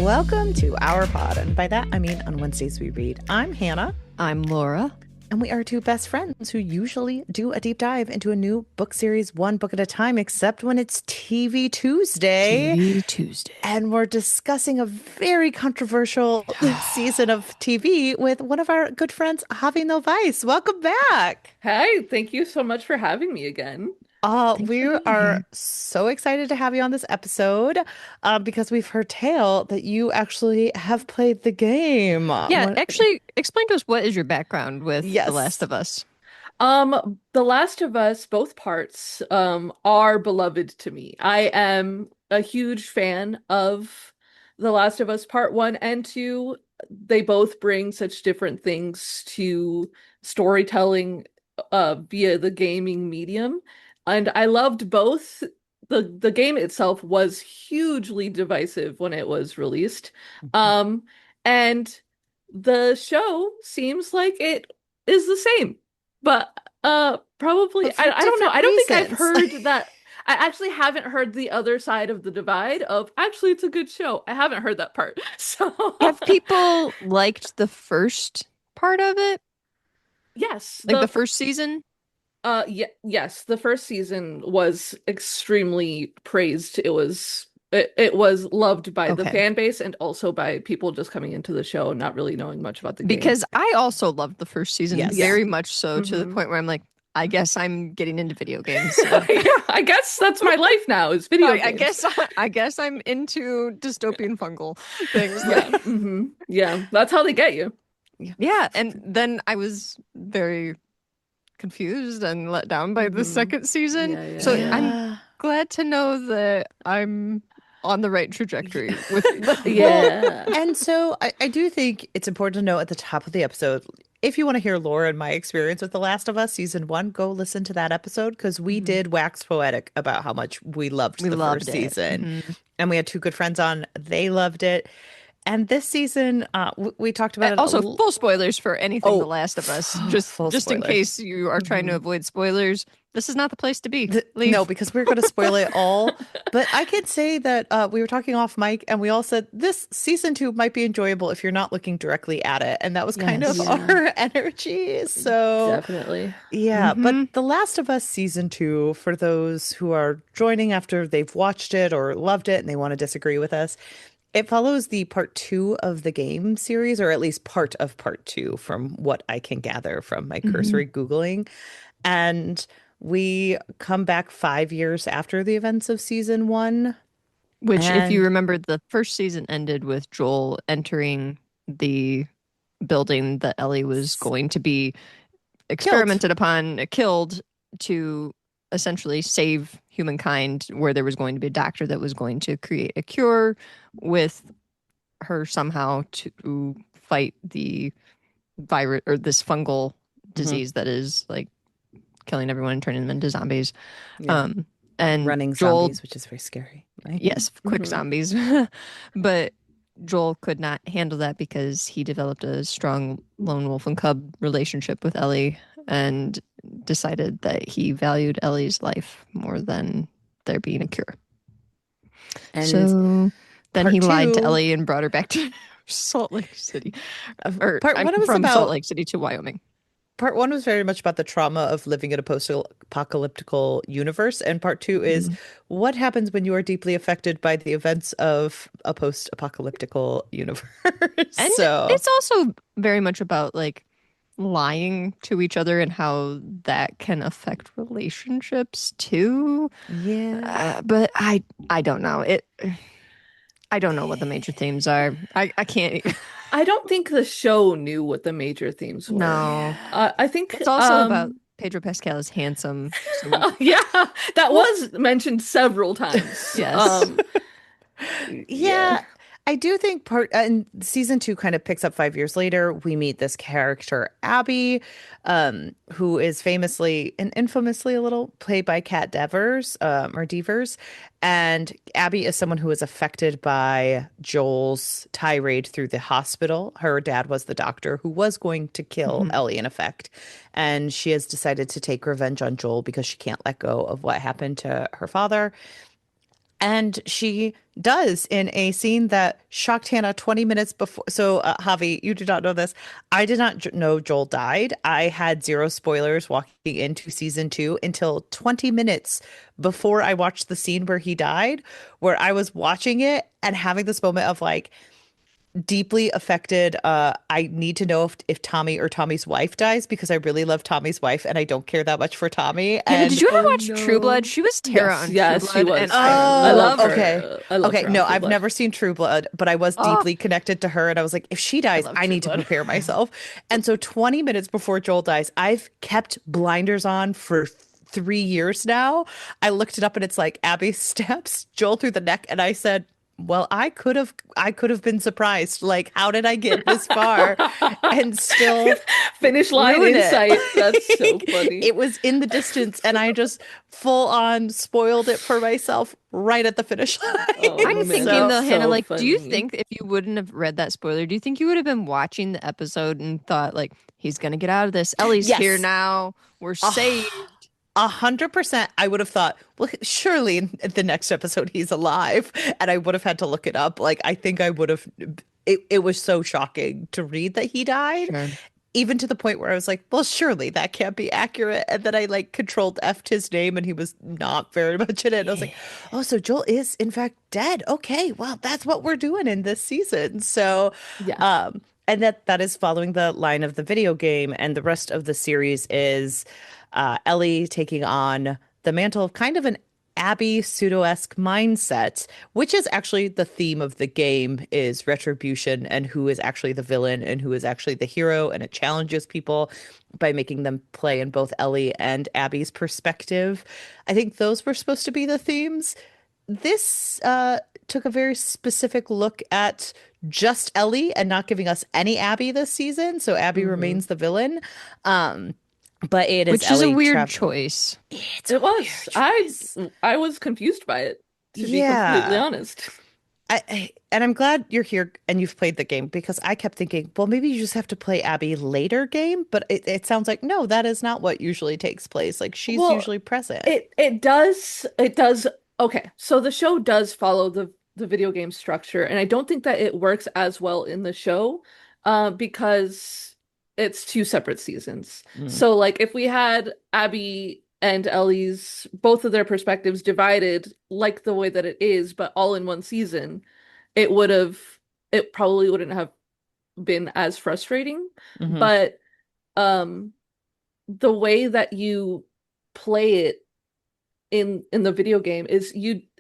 Welcome to our pod, and by that I mean on Wednesdays we read. I'm Hannah, I'm Laura. and we are two best friends who usually do a deep dive into a new book series, one book at a time, except when it's TV Tuesday. TV Tuesday. And we're discussing a very controversial season of TV with one of our good friends, Javi Novais. Welcome back. Hi, thank you so much for having me again. Thanks We for being are here. so excited to have you on this episode because we've heard tale that you actually have played the game. Yeah, actually, explain to us what is your background with The Last Yes. of Us? The Last of Us, both parts, are beloved to me. I am a huge fan of The Last of Us Part 1 and 2. They both bring such different things to storytelling via the gaming medium. And I loved both. The game itself was hugely divisive when it was released. Um, and the show seems like it is the same. But probably But for I don't know. different I don't think I've reasons. heard that. I actually haven't heard the other side of the divide of actually it's a good show. I haven't heard that part. So Have people liked the first part of it? yes, Like the first season? yeah, yes, the first season was extremely praised. It was loved by the Okay. fan base and also by people just coming into the show and not really knowing much about the game. Because I also loved the first season Yes. Yeah. very much so to the Hmm. point where I'm like, I guess I'm getting into video games. So Yeah, I guess that's my life now is video I games. guess I guess I'm into dystopian fungal things. Yeah. Yeah, that's how they get you. Yeah, and then I was very confused and let down by the Hmm. second season. Yeah, yeah, So yeah. I'm Yeah. glad to know that I'm on the right trajectory with Well, Yeah. and so I do think it's important to know at the top of the episode, if you want to hear Laura and my experience with The Last of Us season one, go listen to that episode because we Mhm. did wax poetic about how much we loved we the first loved it. season. Mhm. And we had two good friends on. They loved it. And this season, we talked about it a Also, little. full spoilers for anything The Oh, Last of Us. Just full just in spoilers. case you are trying to Mhm. avoid spoilers, this is not the place to be. No, Leave. because we're going to spoil it all. But I could say that we were talking off mic and we all said this season two might be enjoyable if you're not looking directly at it. And that was kind of Yes. Yeah, our energy. So, definitely. yeah. But Hmm. The Last of Us season two, for those who are joining after they've watched it or loved it and they want to disagree with us, it follows the part two of the game series, or at least part of part two, from what I can gather from my Hmm. cursory Googling. And we come back 5 years after the events of season one. Which, if you And remember, the first season ended with Joel entering the building that Ellie was s- going to be killed. experimented upon, killed to essentially save humankind, where there was going to be a doctor that was going to create a cure with her somehow to fight the virus or this fungal Mhm. disease that is like killing everyone and turning them into zombies. Yeah. Um, and Running Joel, zombies, which is very scary, right? yes, quick Hmm. zombies, but Joel could not handle that because he developed a strong lone wolf and cub relationship with Ellie and decided that he valued Ellie's life more than there being a cure. And So then part he lied to two, Ellie and brought her back to Salt Lake City. Or part I'm one was from Salt about Lake City to Wyoming. part one was very much about the trauma of living in a post-apocalyptical universe, and part two is Mhm. what happens when you are deeply affected by the events of a post-apocalyptical universe. And So, it's also very much about like lying to each other and how that can affect relationships too. yeah. But I don't know. I don't know what the major themes are. I can't. I don't think the show knew what the major themes were. No. Yeah. I think It's also about Pedro Pascal is handsome. So yeah, that Well, was mentioned several times. yes. Yeah. yeah, I do think part and season two kind of picks up 5 years later. We meet this character, Abby, who is famously and infamously a little played by Kat Devers, or Devers. And Abby is someone who is affected by Joel's tirade through the hospital. Her dad was the doctor who was going to kill Mhm. Ellie, in effect. And she has decided to take revenge on Joel because she can't let go of what happened to her father. And she does in a scene that shocked Hannah 20 minutes before. So, Javi, you did not know this. I did not know Joel died. I had zero spoilers walking into season two until 20 minutes before I watched the scene where he died, where I was watching it and having this moment of like, deeply affected. I need to know if Tommy or Tommy's wife dies because I really love Tommy's wife and I don't care that much for Tommy. Hannah, did And you ever Oh watch True Blood? no. She was Tara Yes, on True yes, she Blood, and was I Tara. I love loved okay. her. her. I loved Okay, her on no, True I've Blood. never seen True Blood, but I was Oh, deeply connected to her and I was like, if she I dies, love I True need to Blood. prepare myself. And so 20 minutes before Joel dies, I've kept blinders on for 3 years now. I looked it up and it's like Abby stabs Joel through the neck and I said, well, I could have been surprised. Like, how did I get this far and still Finish line ruin it? insight. That's so Like, funny. it was in the distance, and I just full on spoiled it for myself right at the finish Oh line. I'm man, thinking So, that's though, Hannah, so like, do you funny. think if you wouldn't have read that spoiler, do you think you would have been watching the episode and thought, like, he's gonna get out of this? Ellie's here yes, now. We're a saved. 100%. I would have thought, well, surely in the next episode he's alive, and I would have had to look it up. Like, I think I would have. It was so shocking to read that he died, Sure. even to the point where I was like, well, surely that can't be accurate. And then I like controlled F'd his name and he was not very much in it. And I was Yeah. like, oh, so Joel is in fact dead. Okay, well, that's what we're doing in this season. So, Yeah. um, and that is following the line of the video game, and the rest of the series is Ellie taking on the mantle of kind of an Abby pseudo-esque mindset, which is actually the theme of the game is retribution and who is actually the villain and who is actually the hero. And it challenges people by making them play in both Ellie and Abby's perspective. I think those were supposed to be the themes. This took a very specific look at just Ellie and not giving us any Abby this season. So Abby Hmm. remains the villain. Um, but it is Which is a Ellie weird travel. choice. It's a It was. weird choice. I was confused by it, to be completely Yeah. honest. And I'm glad you're here and you've played the game because I kept thinking, well, maybe you just have to play Abby later game, but it sounds like no, that is not what usually takes place. Like she's Well, usually present. it does. Okay, so the show does follow the video game structure, and I don't think that it works as well in the show, because it's two separate seasons. Mm. So like if we had Abby and Ellie's both of their perspectives divided like the way that it is, but all in one season, it would have it probably wouldn't have been as frustrating. Hmm. But um the way that you play it in the video game is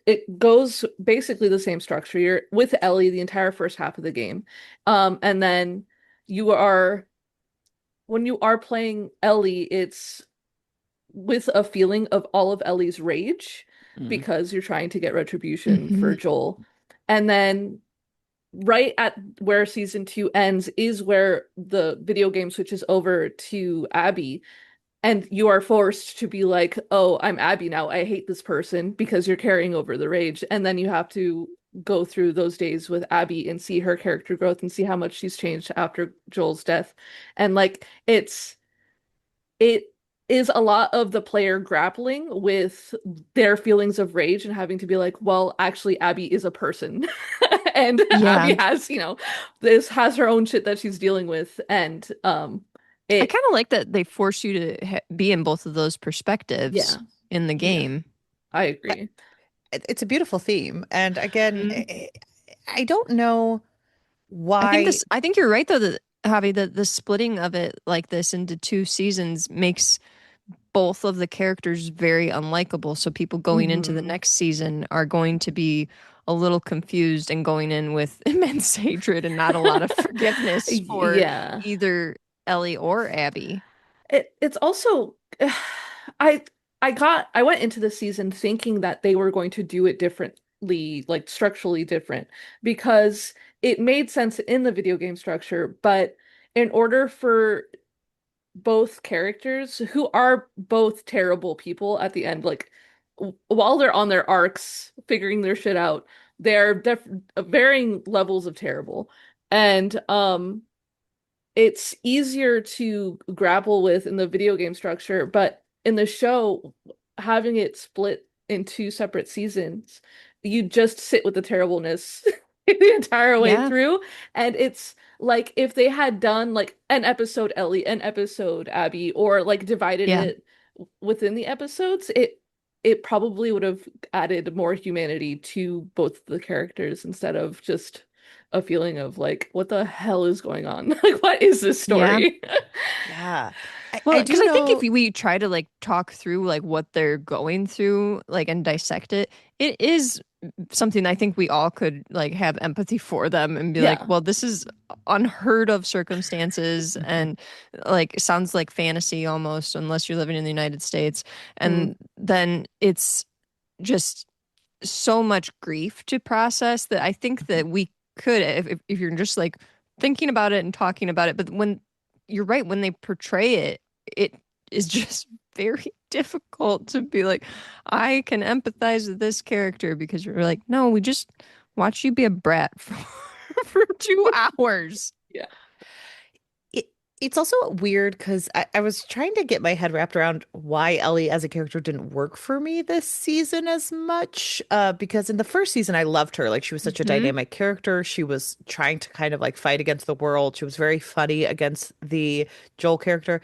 it goes basically the same structure. You're with Ellie the entire first half of the game. And then you are when you are playing Ellie, it's with a feeling of all of Ellie's rage Mm. because you're trying to get retribution for Mhm. Joel. And then right at where season two ends is where the video game switches over to Abby. And you are forced to be like, oh, I'm Abby now. I hate this person because you're carrying over the rage. And then you have to go through those days with Abby and see her character growth and see how much she's changed after Joel's death. And like it is a lot of the player grappling with their feelings of rage and having to be like, well, actually, Abby is a person. And Yeah. Abby has, this has her own shit that she's dealing with. And I it kind of like that they force you to be in both of those perspectives yeah, in the yeah, game. I agree. It's a beautiful theme. And again, Mhm. I don't know why. I think you're right though that Javi, that the splitting of it like this into two seasons makes both of the characters very unlikable. So people going into the Hmm. next season are going to be a little confused and going in with immense hatred and not a lot of forgiveness for Yeah. either Ellie or Abby. It's also I I went into the season thinking that they were going to do it differently, like structurally different, because it made sense in the video game structure, but in order for both characters who are both terrible people at the end, like while they're on their arcs figuring their shit out, they're varying levels of terrible. And it's easier to grapple with in the video game structure, but in the show, having it split in two separate seasons you just sit with the terribleness the entire way Yeah. through. And it's like if they had done like an episode Ellie, an episode Abby, or like divided Yeah. it within the episodes, it probably would have added more humanity to both the characters instead of just a feeling of like, what the hell is going on? Like, what is this Yeah. story? Yeah. I Well, because do I think if know. we try to like talk through like what they're going through, like and dissect it, it is something I think we all could like have empathy for them and be like, Yeah. well, this is unheard of circumstances and like sounds like fantasy almost, unless you're living in the United States. Mm. And then it's just so much grief to process that I think that we could, if you're just like thinking about it and talking about it, but when you're right, when they portray it, it is just very difficult to be like, I can empathize with this character because you're like, no, we just watch you be a brat for, for 2 hours. Yeah. It, it's also weird because I was trying to get my head wrapped around why Ellie as a character didn't work for me this season as much. Because in the first season, I loved her. Like, she was such a Hmm. dynamic character. She was trying to kind of like fight against the world. She was very funny against the Joel character.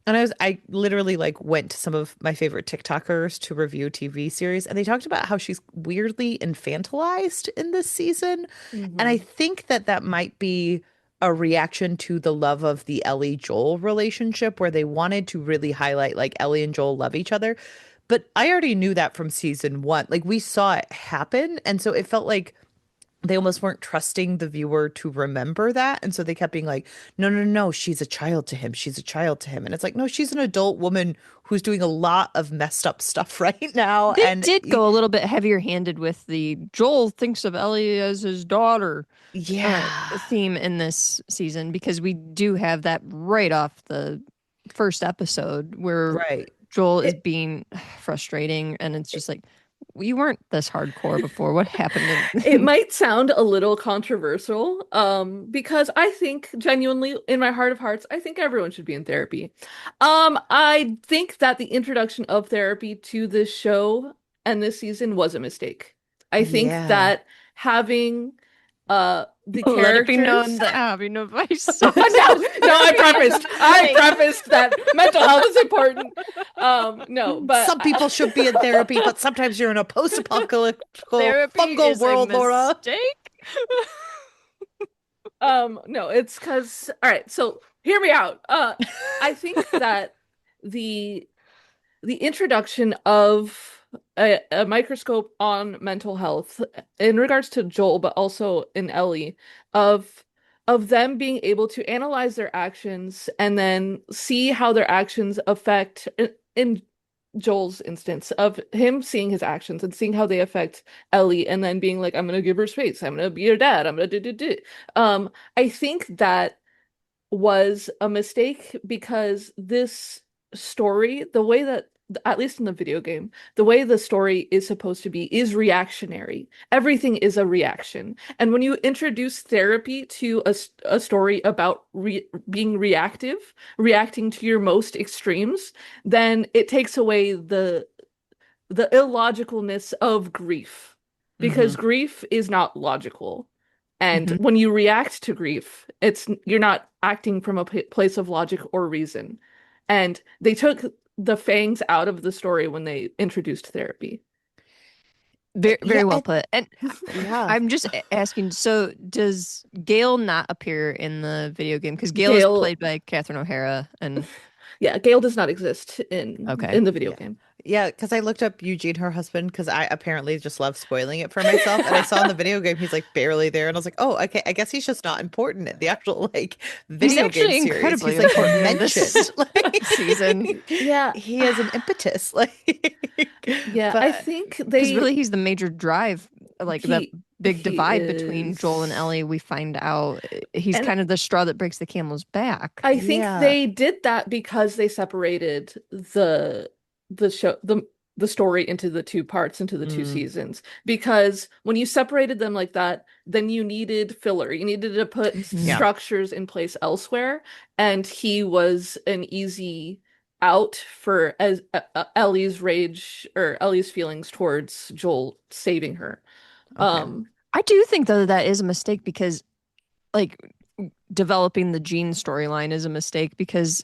And I literally like went to some of my favorite TikTokers to review TV series, and they talked about how she's weirdly infantilized in this season. And I Hmm. think that that might be a reaction to the love of the Ellie Joel relationship, where they wanted to really highlight like Ellie and Joel love each other. But I already knew that from season one. Like, we saw it happen. And so it felt like they almost weren't trusting the viewer to remember that. And so they kept being like, no, no, no, she's a child to him. She's a child to him. And it's like, no, she's an adult woman who's doing a lot of messed up stuff right now. They And did go a little bit heavier handed with the Joel thinks of Ellie as his daughter uh, yeah, theme in this season because we do have that right off the first episode where right. Joel is It, being frustrating and it's just like, you weren't this hardcore before. What happened It in might sound a little controversial, because I think genuinely, in my heart of hearts, I think everyone should be in therapy. I think that the introduction of therapy to this show and this season was a mistake. I think yeah. that having the Let it be known characters. that Ravi Novais No, says no, therapy is a I mistake. prefaced that mental health is important. No, but Some people should be in therapy, but sometimes you're in a post-apocalyptic Therapy fungal is a world, Laura. mistake. no, it's because all right, so hear me out. I think that the the introduction of a microscope on mental health in regards to Joel, but also in Ellie, of them being able to analyze their actions and then see how their actions affect in Joel's instance of him seeing his actions and seeing how they affect Ellie and then being like, I'm gonna give her space, I'm gonna be her dad, I'm gonna do. I think that was a mistake because this story, the way that, at least in the video game, the way the story is supposed to be is reactionary. Everything is a reaction. And when you introduce therapy to a story about being reactive, reacting to your most extremes, then it takes away the illogicalness of grief because Hmm. grief is not logical. And Mhm. when you react to grief, it's you're not acting from a place of logic or reason. And they took the fangs out of the story when they introduced therapy. Very, Yeah, very well put. And yeah. I'm just asking, so does Gale not appear in the video game? Because Gale is Gale, played by Catherine O'Hara and yeah, Gale does not exist okay. in the video Yeah. game. Yeah, because I looked up Eugene, her husband, because I apparently just love spoiling it for myself. And I saw in the video game he's like barely there. And I was like, oh, okay, I guess he's just not important in the actual like He's video game actually series. incredibly He's like important in mentioned. this Like season. Yeah. he has an impetus. Like Yeah, I but think Because really he's the major drive, like the big he divide between Joel and is. Ellie, we find out he's And kind of the straw that breaks the camel's back. I think yeah. they did that because they separated the show the story into the two parts, into the two Mm, seasons. Because when you separated them like that, then you needed filler. You needed to put Yeah. mhm. structures in place elsewhere, and he was an easy out for as Ellie's rage or Ellie's feelings towards Joel saving her. Okay. I do think though that is a mistake because like developing the Jean storyline is a mistake because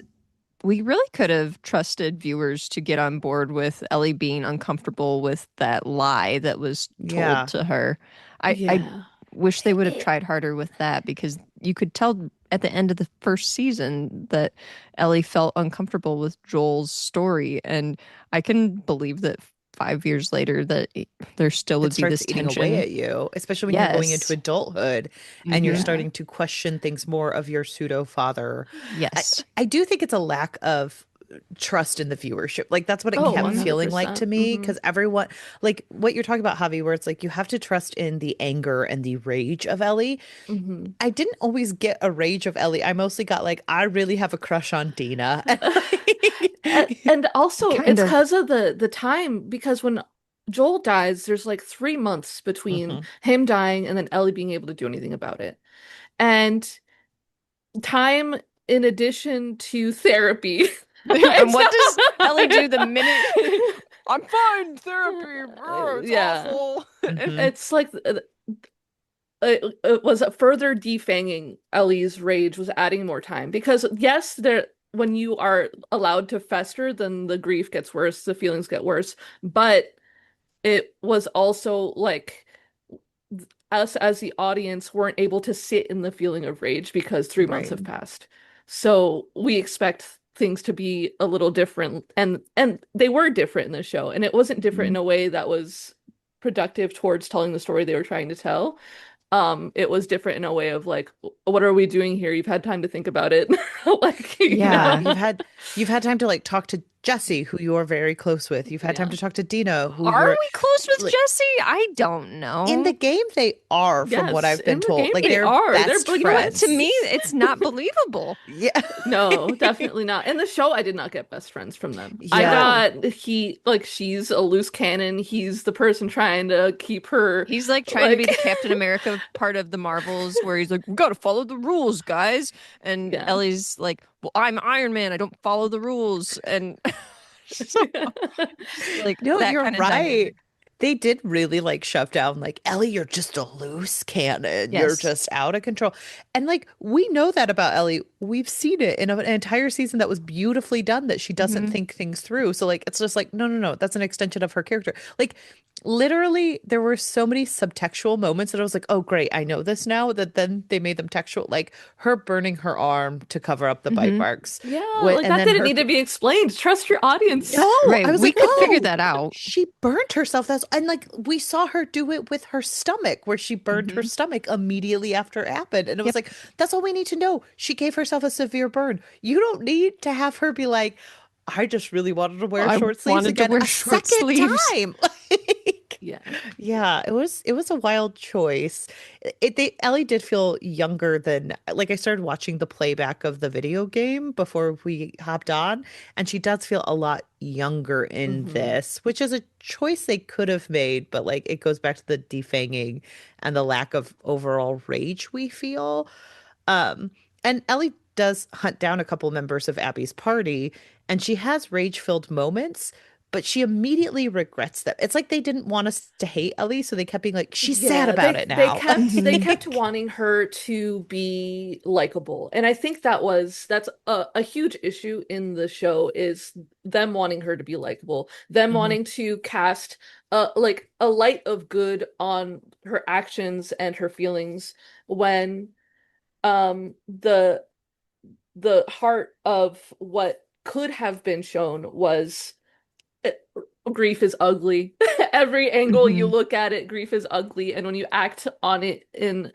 we really could have trusted viewers to get on board with Ellie being uncomfortable with that lie that was told Yeah. to her. I Yeah. wish they would have It, tried harder with that because you could tell at the end of the first season that Ellie felt uncomfortable with Joel's story. And I can believe that 5 years later that there still It would be starts this eating away tension. at you, especially when you're going into Yes. adulthood and you're Hmm. yeah. starting to question things more of your pseudo father. I, Yes. I do think it's a lack of trust in the viewership. Like that's what it Oh, kept feeling like to 100%. me because everyone, like what you're talking about, Javi, where it's like you have to trust in the anger and the rage of Ellie. Hmm. I didn't always get a rage of Ellie. I mostly got like, I really have a crush on Dina. And like, And also Kind it's of. because of the time because when Joel dies, there's like 3 months between Mhm. him dying and then Ellie being able to do anything about it. And time in addition to therapy. And It's what does Ellie do the minute I'm fine, therapy, it's yeah. awful. Mhm. It's like it was a further defanging Ellie's rage was adding more time because yes, there when you are allowed to fester, then the grief gets worse, the feelings get worse, but it was also like us as the audience weren't able to sit in the feeling of rage because 3 months Right. have passed. So we expect things to be a little different and they were different in the show and it wasn't different in Mhm. a way that was productive towards telling the story they were trying to tell. It was different in a way of like, what are we doing here? You've had time to think about it. Like, Yeah, Yeah. you've had time to like talk to Jesse, who you're very close with. You've had time Yeah. to talk to Dina, who Are you're we close with like Jesse? I don't in the know. game they are, from what Yes, I've been in the told. game Like they It, they're are. They're best you know what? To friends. me, buddies. it's not believable. Yeah. No, definitely not. In the show, I did not get best friends from them. I Yeah. No. got like she's a loose cannon. He's the person trying to keep her He's like trying to be like the Captain America part of the Marvels where he's like, we gotta follow the rules, guys. And yeah. Ellie's like, well, I'm Iron Man. I don't follow the rules. And so just like No, that you're kind of right. dynamic. They did really like shove down like Ellie, you're just a loose cannon. You're Yes. just out of control. And like we know that about Ellie. We've seen it in an entire season that was beautifully done that she doesn't Hmm. think things through. So like it's just like no, no, no, that's an extension of her character. Like literally there were so many subtextual moments that I was like, "Oh, great. I know this now." That then they made them textual, like her burning her arm to cover up the bite Hmm. marks. Yeah, like And that then didn't her need to be explained. Trust your audience. no, I Right. was We like, could figure oh, that out. she burnt herself. That's and like we saw her do it with her stomach, where she burned her Hmm. stomach immediately after it happened. And it was Yep. like, that's all we need to know. She gave herself a severe burn. You don't need to have her be like, I just really wanted to wear I short sleeves wanted to again wear a short second sleeves. time. Like, Yeah. yeah, it was a wild choice. Ellie did feel younger than like I started watching the playback of the video game before we hopped on, and she does feel a lot younger in Hmm. this, which is a choice they could have made, but like it goes back to the defanging and the lack of overall rage we feel. Um, and Ellie does hunt down a couple members of Abby's party, and she has rage-filled moments, but she immediately regrets them. It's like they didn't want us to hate Ellie, so they kept being like, she's sad Yeah, about it they now. kept they Hmm. kept wanting her to be likable. And I think that's a huge issue in the show is them wanting her to be likable, them Mhm. wanting to cast like a light of good on her actions and her feelings when um the the heart of what could have been shown was uh, grief is ugly. Every angle you Hmm. look at it, grief is ugly, and when you act on it in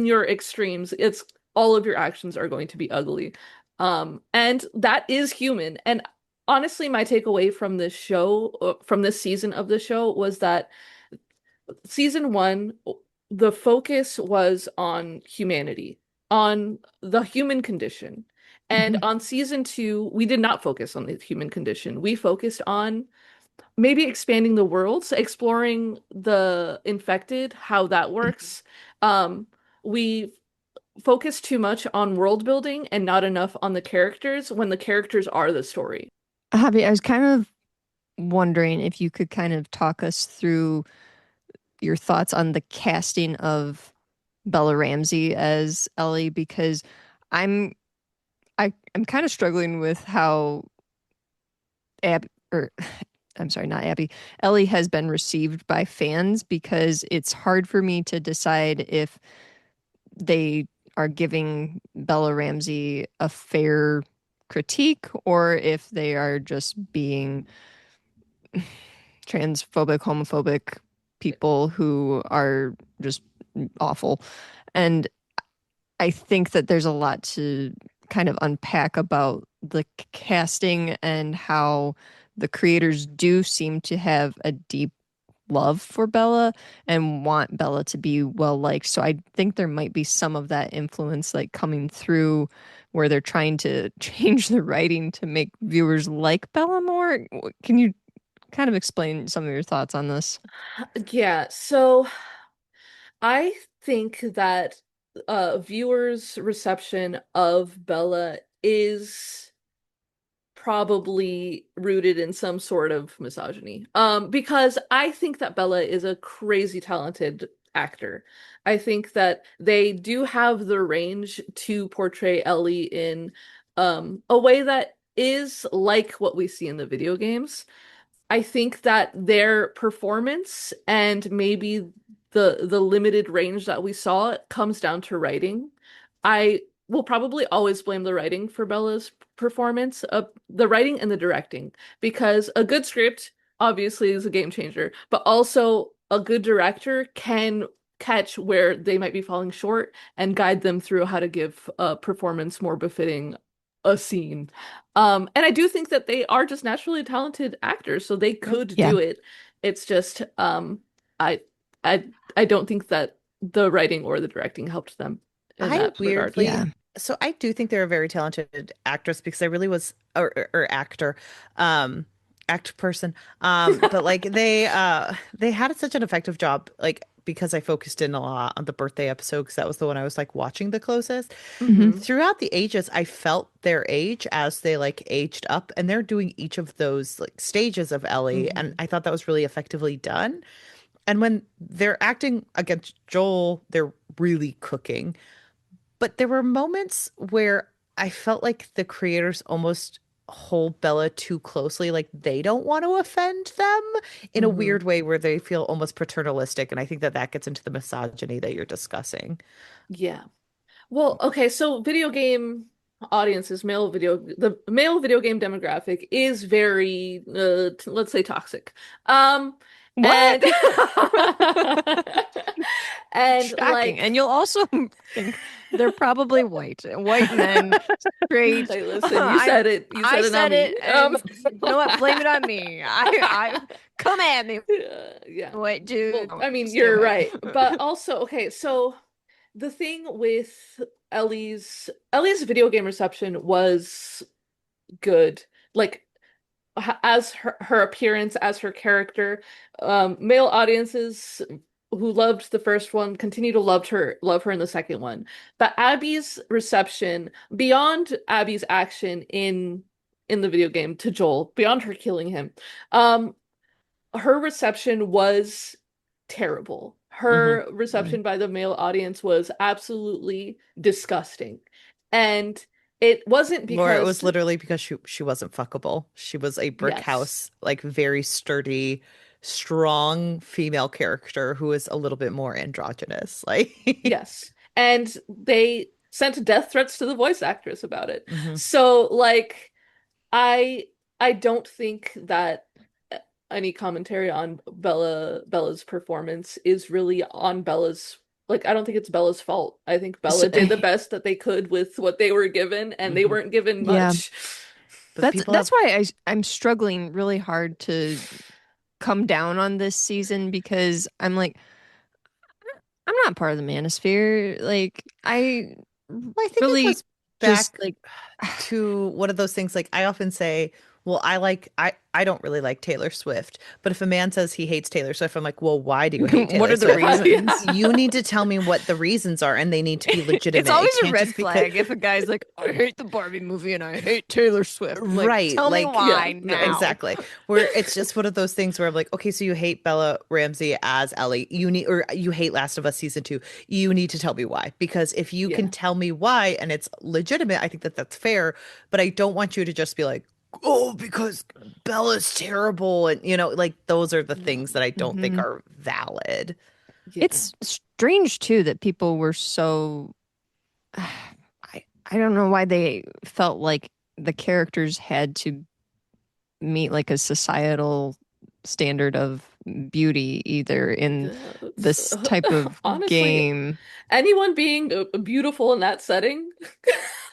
your extremes, it's all of your actions are going to be ugly. And that is human. And honestly, my takeaway from this show, from this season of the show, was that season one, the focus was on humanity, on the human condition. And Hmm. on season two, we did not focus on the human condition. We focused on maybe expanding the worlds, exploring the infected, how that works. Um, we focus too much on world building and not enough on the characters when the characters are the story. Javi, I was kind of wondering if you could kind of talk us through your thoughts on the casting of Bella Ramsey as Ellie, because I'm I'm kind of struggling with how Ab or I'm sorry, not Abby. Ellie has been received by fans, because it's hard for me to decide if they are giving Bella Ramsey a fair critique, or if they are just being transphobic, homophobic people who are just awful. And I think that there's a lot to kind of unpack about the casting, and how the creators do seem to have a deep love for Bella and want Bella to be well liked. So I think there might be some of that influence like coming through, where they're trying to change the writing to make viewers like Bella more. Can you kind of explain some of your thoughts on this? Yeah, so I think that viewers' reception of Bella is probably rooted in some sort of misogyny. Because I think that Bella is a crazy talented actor. I think that they do have the range to portray Ellie in a way that is like what we see in the video games. I think that their performance and maybe the limited range that we saw comes down to writing. I will probably always blame the writing for Bella's performance, the writing and the directing, because a good script obviously is a game changer, but also a good director can catch where they might be falling short and guide them through how to give a performance more befitting a scene. And I do think that they are just naturally talented actors, so they could Yeah. do it. It's just I I I don't think that the writing or the directing helped them in I that regard. Yeah. weirdly, so I do think they're a very talented actress because I really was, or actor, um, act person. But like they had such an effective job, like because I focused in a lot on the birthday episode because that was the one I was like watching the closest. Hmm. Hmm. Throughout the ages, I felt their age as they like aged up, and they're doing each of those like stages of Ellie, and Hmm. I thought that was really effectively done. And when they're acting against Joel, they're really cooking. But there were moments where I felt like the creators almost hold Bella too closely, like they don't want to offend them in a Hmm. weird way where they feel almost paternalistic. And I think that that gets into the misogyny that you're discussing. Yeah. Well, okay, so video game audiences, the male video game demographic is very, let's say toxic. Um, What? and and Shocking. And like, you'll also think they're probably white. White men, straight. hey, listen, I you I said it, not said it, me. and you know what? Blame it on me. I come at me, Yeah. white dude. Well, I mean, Stay you're away. right, but also, okay, so the thing with Ellie's video game reception was good. Like as her appearance, as her character, male audiences who loved the first one continue to love her in the second one. But Abby's reception, beyond Abby's action in the video game to Joel, beyond her killing him, um, her reception was terrible. Hmm. Her reception by the male audience was absolutely disgusting. And it wasn't Laura, it because, was literally because she wasn't fuckable. She was a brick yes, house, like very sturdy, strong female character who is a little bit more androgynous. Like, yes. And they sent death threats to the voice actress about it. hmm. So, like, I I don't think that any commentary on Bella's performance is really on Bella's, like, I don't think it's Bella's fault. I think So, Bella did the best that they could with what they were given, and they Hmm. weren't given yeah, much. But people that's have, why I'm struggling really hard to come down on this season, because I'm like, I'm not part of the manosphere. Like, I well, I think it really goes just back like, to one of those things like I often say Well, I don't really like Taylor Swift, but if a man says he hates Taylor Swift, I'm like, well, why do you hate What Taylor are the Swift? reasons? Yeah. You need to tell me what the reasons are, and they need to be It's legitimate. It always a can't red just because flag if a guy's like, I hate the Barbie movie and I hate Taylor Swift. I'm like, right, tell me like Yeah, why yeah. now. exactly. Where it's just one of those things where I'm like, okay, so you hate Bella Ramsey as Ellie. You need or you hate Last of Us season 2. You need to tell me why. Because if you can Yeah. tell me why and it's legitimate, I think that that's fair, but I don't want you to just be like, "Oh, because Bella's terrible." And like those are the No. things that I don't think Hmm. are valid. Yeah. It's strange too that people were so I don't know why they felt like the characters had to meet like a societal standard of beauty either in That's this type of honestly, game. anyone being beautiful in that setting,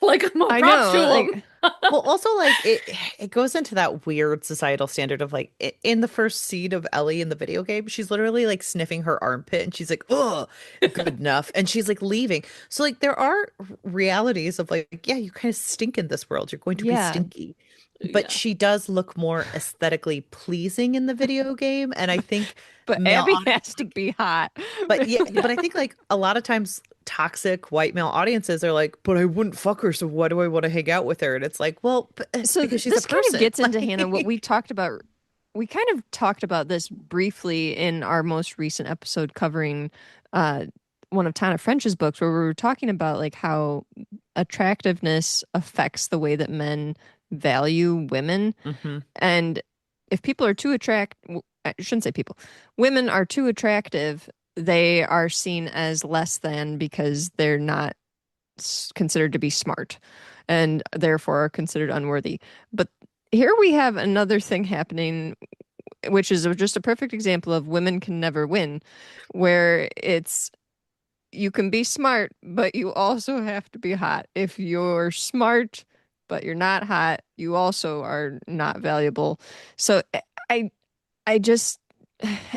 like more I props to know, them. like Well, also like it goes into that weird societal standard of like in the first scene of Ellie in the video game, she's literally like sniffing her armpit and she's like, "Oh, good enough." And she's like leaving. So like there are realities of like, yeah, you kind of stink in this world. You're going to be yeah, stinky. But Yeah. she does look more aesthetically pleasing in the video game, and I think but male Abby has to be hot. but yeah, Yeah. but I think like a lot of times toxic white male audiences are like, but I wouldn't fuck her, so why do I want to hang out with her? And it's like, well, So because she's a this kind of person. gets into Hannah what we Like, talked about. We kind of talked about this briefly in our most recent episode covering uh, one of Tana French's books, where we were talking about like how attractiveness affects the way that men value women. hmm And if people are too I shouldn't say people, women are too attractive, they are seen as less than because they're not considered to be smart and therefore are considered unworthy. But here we have another thing happening, which is just a perfect example of women can never win, where it's you can be smart, but you also have to be hot. If you're smart, but you're not hot, you also are not valuable. So I I just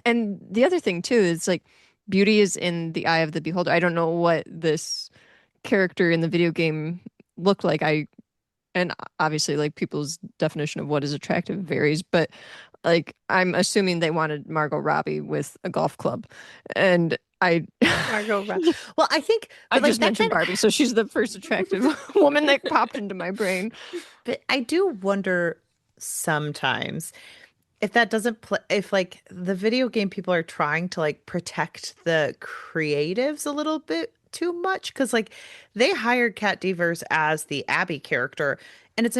and the other thing too is like beauty is in the eye of the beholder. I don't know what this character in the video game looked like. And obviously like people's definition of what is attractive varies, but like I'm assuming they wanted Margot Robbie with a golf club. And I Margot Robbie. Well, I think, I but like just that mentioned kind of, Barbie, so she's the first attractive woman that popped into my brain. but I do wonder sometimes if that doesn't play, if like the video game people are trying to like protect the creatives a little bit too much, because like they hired Kat Devers as the Abby character, and it's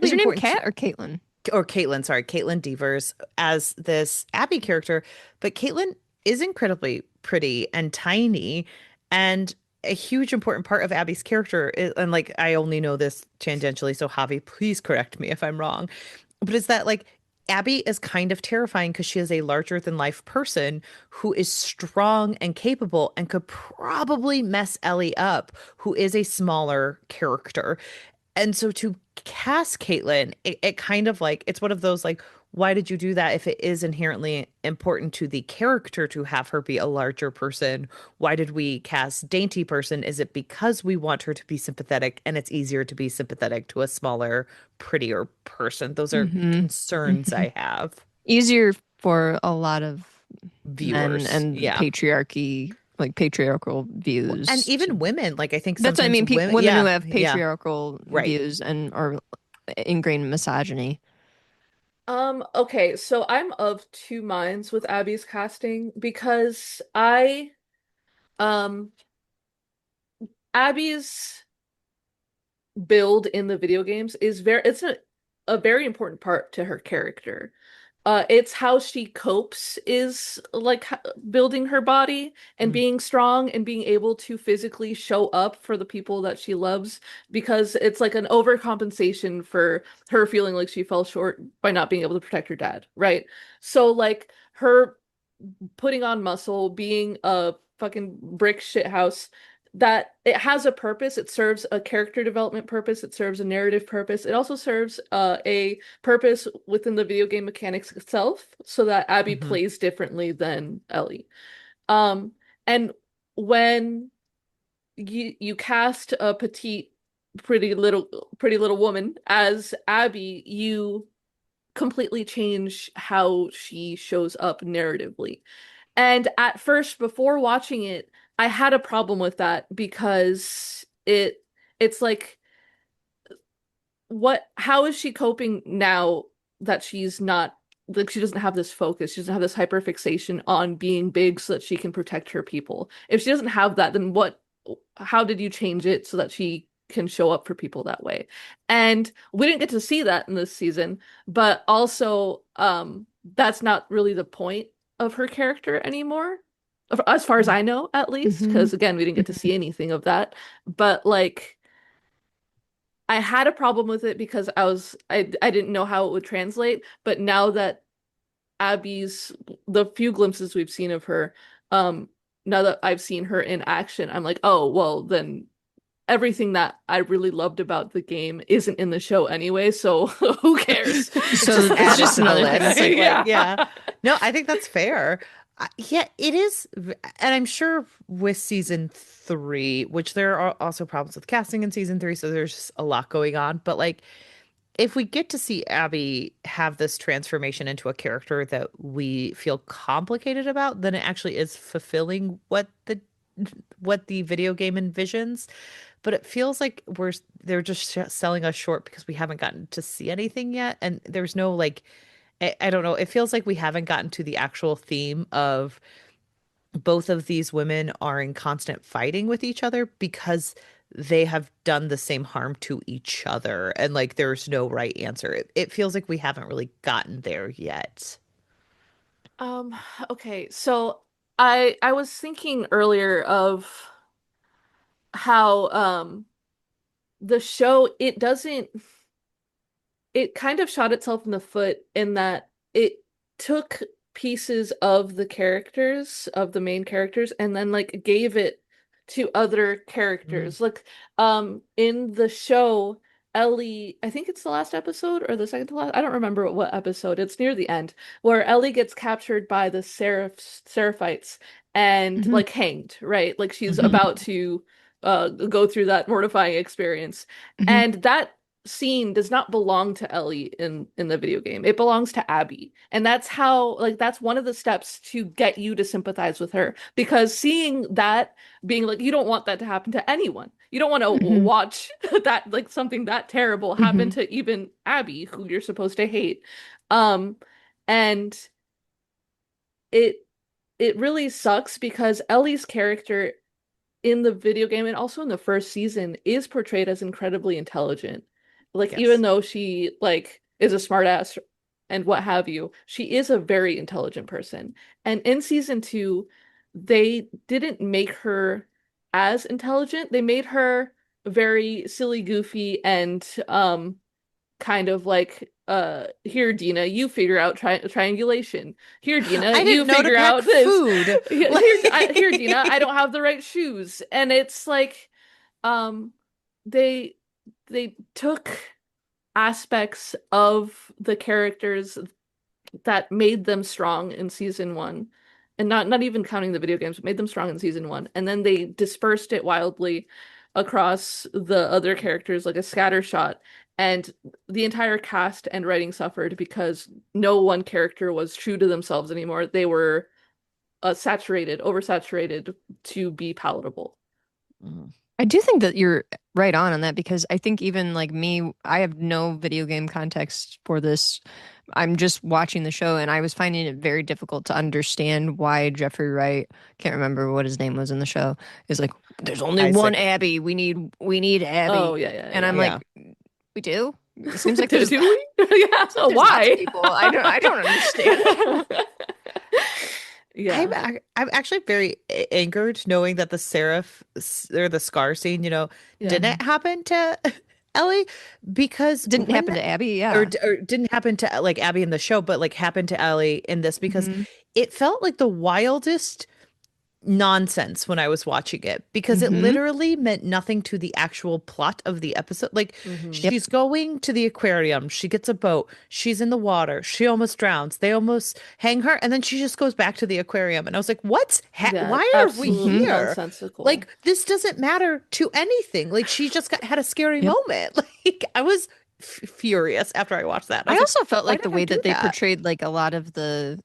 Is incredibly her name important Kat or Caitlin? or Caitlin, sorry, Caitlin Devers as this Abby character, but Caitlin is incredibly pretty and tiny, and a huge important part of Abby's character is, and like I only know this tangentially, so Javi, please correct me if I'm wrong, but is that like Abby is kind of terrifying because she is a larger than life person who is strong and capable and could probably mess Ellie up, who is a smaller character. And so to cast Caitlyn, it kind of like it's one of those like, why did you do that if it is inherently important to the character to have her be a larger person? Why did we cast Dainty person? Is it because we want her to be sympathetic and it's easier to be sympathetic to a smaller, prettier person? Those are Mm-hmm. concerns Mm-hmm. I have. Easier for a lot of men Viewers, and yeah. patriarchy, like patriarchal And views even to women, like I think that's what I sometimes mean. women, Women who yeah, have yeah, patriarchal right. views and are ingrained misogyny. Okay, so I'm of two minds with Abby's casting because um Abby's build in the video games is it's a very important part to her character. It's how she copes is like building her body and Mm, being strong and being able to physically show up for the people that she loves because it's like an overcompensation for her feeling like she fell short by not being able to protect her dad, right? So like her putting on muscle, being a fucking brick shit house, that it has a purpose. It serves a character development purpose. It serves a narrative purpose. It also serves a purpose within the video game mechanics itself, so that Abby hmm plays differently than Ellie. Um, and when you cast a petite, pretty little woman as Abby, you completely change how she shows up narratively. And at first, before watching it, I had a problem with that because it's like, how is she coping now that she's not, like, she doesn't have this focus, she doesn't have this hyperfixation on being big so that she can protect her people. If she doesn't have that, then how did you change it so that she can show up for people that way? And we didn't get to see that in this season, but also that's not really the point of her character anymore. As far as I know, at least, Mhm. because again, we didn't get to Mhm. see anything of that. But like, I had a problem with it because I didn't know how it would translate, but now that the few glimpses we've seen of her, um, now that I've seen her in action, I'm like, oh, well, then everything that I really loved about the game isn't in the show anyway, so who cares? It's So just it's added just to the another thing. list. It's like, Like, Yeah. yeah. No, I think that's fair. Yeah, it is. And I'm sure with season three, which there are also problems with casting in season three, so there's just a lot going on. But like, if we get to see Abby have this transformation into a character that we feel complicated about, then it actually is fulfilling what the video game envisions. But it feels like they're just selling us short because we haven't gotten to see anything yet, and there's no like I don't know. It feels like we haven't gotten to the actual theme of both of these women are in constant fighting with each other because they have done the same harm to each other, and like there's no right answer. It feels like we haven't really gotten there yet. Um, okay, so I was thinking earlier of how the show, it kind of shot itself in the foot in that it took pieces of the characters, of the main characters, and then like gave it to other Mm. characters. Like in the show, Ellie, I think it's the last episode or the second to last, I don't remember what episode. It's near the end where Ellie gets captured by the Seraphites and Mhm. like hanged, right? Like she's Mhm. about to go through that mortifying experience. Mhm. And that scene does not belong to Ellie in the video game. It belongs to Abby. And that's how, like, that's one of the steps to get you to sympathize with her, because seeing that, being like, you don't want that to happen to anyone. You don't want to Mhm. watch that, like, something that terrible happen Mhm. to even Abby, who you're supposed to hate. Um and it it really sucks because Ellie's character in the video game and also in the first season is portrayed as incredibly intelligent. Like, even Yes. though she like is a smartass and what have you, she is a very intelligent person. And in season two, they didn't make her as intelligent. They made her very silly, goofy, and kind of like, here, Dina, you figure out triangulation. Here, Dina, I you didn't know to figure pack out this. food. Here, Dina, I don't have the right shoes. And it's like, um, they they took aspects of the characters that made them strong in season one, and not even counting the video games, but made them strong in season one, and then they dispersed it wildly across the other characters like a scatter shot, and the entire cast and writing suffered because no one character was true to themselves anymore. They were oversaturated to be palatable. Mm. I do think that you're right on that because I think even like me, I have no video game context for this. I'm just watching the show and I was finding it very difficult to understand why Jeffrey Wright, can't remember what his name was in the show, is like, there's only one Isaac. Abby. We need Oh, Abby. yeah, yeah, And I'm yeah. like, Yeah. we do? It seems like Do, there's do we? Yeah. seems like So there's lots of why? people. I don't understand. Yeah. I'm actually very angered knowing that the Seraph or the scar scene, Yeah. didn't happen to Ellie because Didn't happen to Abby, yeah. or didn't happen to like Abby in the show, but like happened to Ellie in this because Hmm. it felt like the wildest nonsense when I was watching it because it Hmm. literally meant nothing to the actual plot of the episode. Like Hmm. Yep. she's going to the aquarium, she gets a boat, she's in the water, she almost drowns, they almost hang her, and then she just goes back to the aquarium. And I was like, "What's Yeah, why are we absolutely Hmm. here? nonsensical. Like this doesn't matter to anything. Like she just had a scary Yep. moment." Like I was furious after I watched that. I I was like, also felt why like the did I way do that they that? portrayed like a lot of the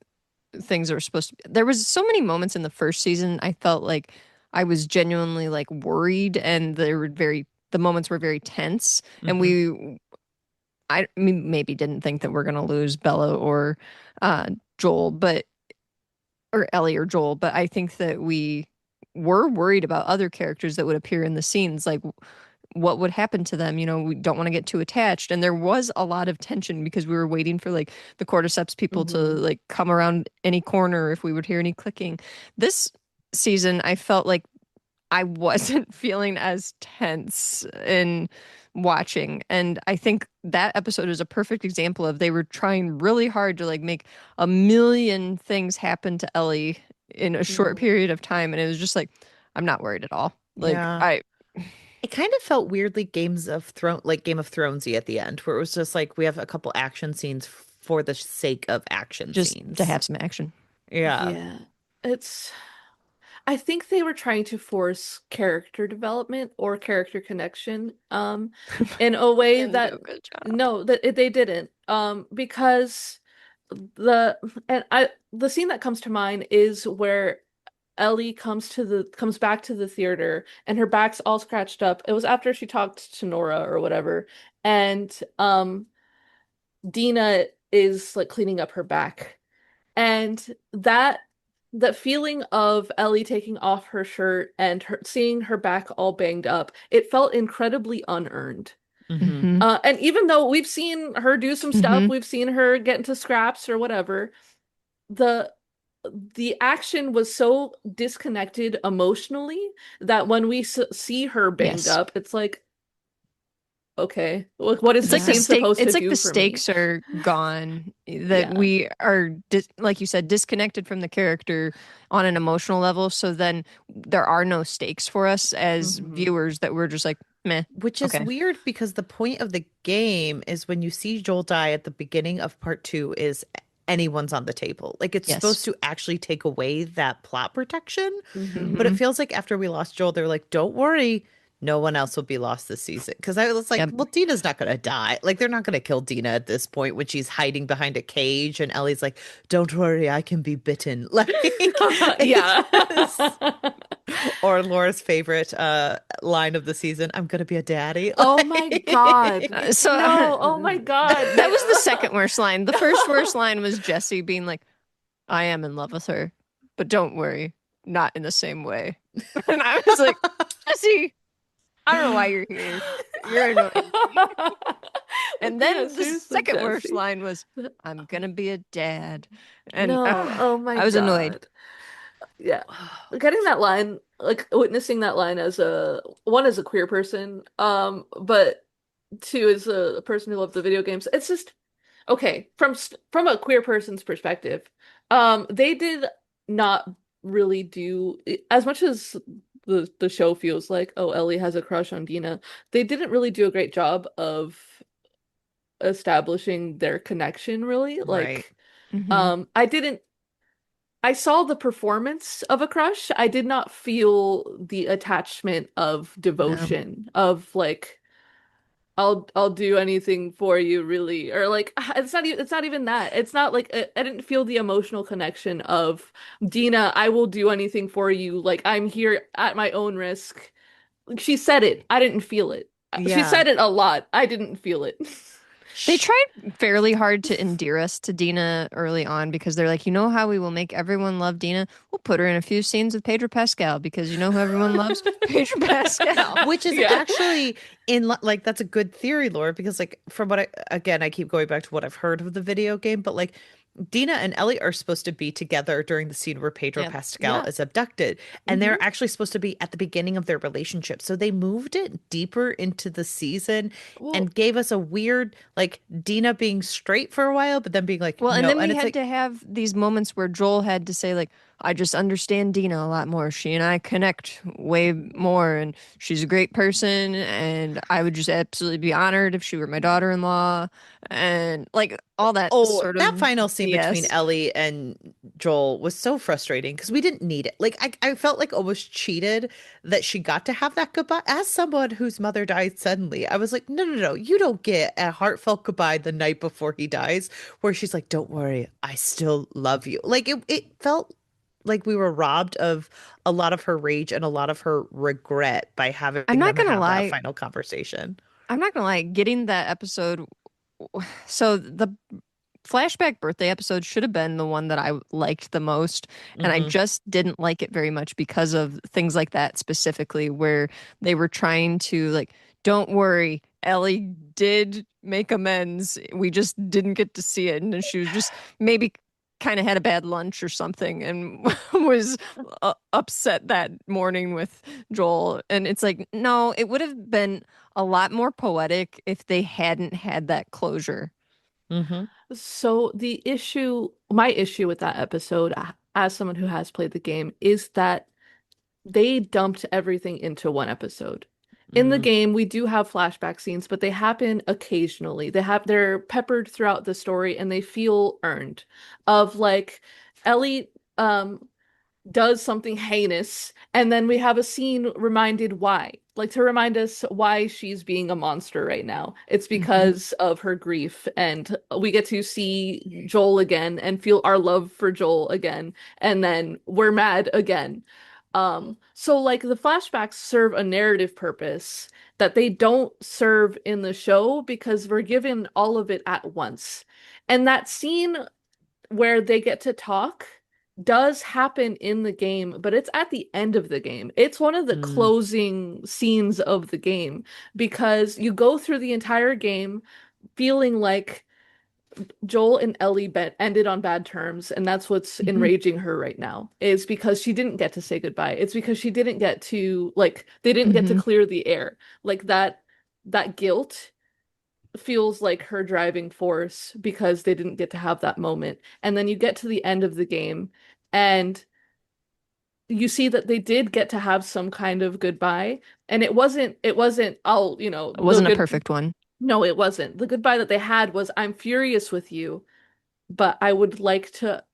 things that were supposed to be. There was so many moments in the first season I felt like I was genuinely like worried, and the moments were very tense, and Hmm. I mean, maybe didn't think that we're gonna lose Bella or uh Joel, but or Ellie or Joel, but I think that we were worried about other characters that would appear in the scenes, like what would happen to them. We don't want to get too attached. And there was a lot of tension because we were waiting for like the Cordyceps people to Hmm. like come around any corner if we would hear any clicking. This season, I felt like I wasn't feeling as tense in watching. And I think that episode is a perfect example of they were trying really hard to like make a million things happen to Ellie in a short Hmm. period of time. And it was just like, I'm not worried at all. Like Yeah. I It kind of felt weirdly Game of Thronesy at the end, where it was just like we have a couple action scenes for the sake of action just to scenes. have some action. Yeah. Yeah. It's I think they were trying to force character development or character connection in a way Didn't do that a good job. no, they didn't. Because the the scene that comes to mind is where Ellie comes back to the theater and her back's all scratched up. It was after she talked to Nora or whatever. And Dina is like cleaning up her back. And that feeling of Ellie taking off her shirt and seeing her back all banged up, it felt incredibly unearned. Hmm. And even though we've seen her do some stuff, Hmm. we've seen her get into scraps or whatever, the the action was so disconnected emotionally that when we see her banged Yes. up, it's like, okay, what is It's this like the scene Yeah. stake. supposed It's to like do the for me? stakes are gone. That Yeah. we are, like you said, disconnected from the character on an emotional level. So then there are no stakes for us as Hmm. viewers. That we're just like, meh, Which is okay, weird because the point of the game is when you see Joel die at the beginning of part two is anyone's on the table. Like it's yes, supposed to actually take away that plot protection. But it hmm, Hmm. feels like after we lost Joel, they were like, don't worry, no one else will be lost this season. Because I was like, yep. well, Dina's not going to die. Like, they're not going to kill Dina at this point when she's hiding behind a cage. And Ellie's like, don't worry, I can be bitten. Like, it's Yeah. just... Or Laura's favorite line of the season, I'm going to be a daddy. Oh my God. So No, oh my God. that was the second worst line. The first worst line was Jesse being like, "I am in love with her, but don't worry, not in the same way." And I was like, Jesse, I don't know why you're here. You're annoying me. And Yeah, then the seriously, second worst Jesse. line was, I'm gonna be a dad. And No, oh my I was annoyed. God. Yeah. Getting that line, like witnessing that line as a one as a queer person, but two as a person who loved the video games. It's just okay, from a queer person's perspective. They did not really do as much as the show feels like, oh, Ellie has a crush on Dina. They didn't really do a great job of establishing their connection, really. Right. Like, Hmm. I didn't I saw the performance of a crush. I did not feel the attachment of No. devotion of like I'll do anything for you really or like it's not even that. It's not like I didn't feel the emotional connection of Dina, I will do anything for you. Like I'm here at my own risk. Like, she said it. I didn't feel it. She Yeah. said it a lot. I didn't feel it. They Shh. tried fairly hard to endear us to Dina early on because they're like, you know how we will make everyone love Dina? We'll put her in a few scenes with Pedro Pascal because you know who everyone loves? Pedro Pascal. Which is Yeah. actually like that's a good theory, Laura, because like from what I keep going back to what I've heard of the video game, but like Dina and Ellie are supposed to be together during the scene where Pedro Yeah. Pascal Yeah. is abducted, and Hmm. they're actually supposed to be at the beginning of their relationship. So they moved it deeper into the season Well, and gave us a weird like Dina being straight for a while, but then being like Well, and no, then and we it's had like to have these moments where Joel had to say, like, I just understand Dina a lot more. She and I connect way more, and she's a great person, and I would just absolutely be honored if she were my daughter-in-law, and like all that Oh, sort that of final scene between BS. Ellie and Joel was so frustrating because we didn't need it. Like, I felt like almost cheated that she got to have that goodbye. As someone whose mother died suddenly, I was like, no, no, no, you don't get a heartfelt goodbye the night before he dies, where she's like, don't worry, I still love you. Like, it felt like we were robbed of a lot of her rage and a lot of her regret by I'm having not them gonna have that lie. final conversation. I'm not gonna lie. Getting that episode, so the flashback birthday episode should have been the one that I liked the most, and I Hmm. just didn't like it very much because of things like that specifically, where they were trying to like, don't worry, Ellie did make amends. We just didn't get to see it, and then she was just maybe kind of had a bad lunch or something and was upset that morning with Joel. And it's like, no, it would have been a lot more poetic if they hadn't had that closure. Hmm. So my issue with that episode, as someone who has played the game, is that they dumped everything into one episode. In the Hmm. game, we do have flashback scenes, but they happen occasionally. They're peppered throughout the story and they feel earned. Of like Ellie does something heinous, and then we have a scene reminded why. Like to remind us why she's being a monster right now. It's Hmm. because of her grief, and we get to see Joel again and feel our love for Joel again, and then we're mad again. So like the flashbacks serve a narrative purpose that they don't serve in the show because we're given all of it at once. And that scene where they get to talk does happen in the game, but it's at the end of the game. It's one of the Mm. closing scenes of the game because you go through the entire game feeling like Joel and Ellie ended on bad terms, and that's what's Hmm. enraging her right now, is because she didn't get to say goodbye. It's because she didn't get to like they didn't get to Hmm. clear the air. Like that guilt feels like her driving force because they didn't get to have that moment. And then you get to the end of the game and you see that they did get to have some kind of goodbye. And it wasn't, oh, It the wasn't a good perfect one. no, it wasn't. The goodbye that they had was I'm furious with you, but I would like to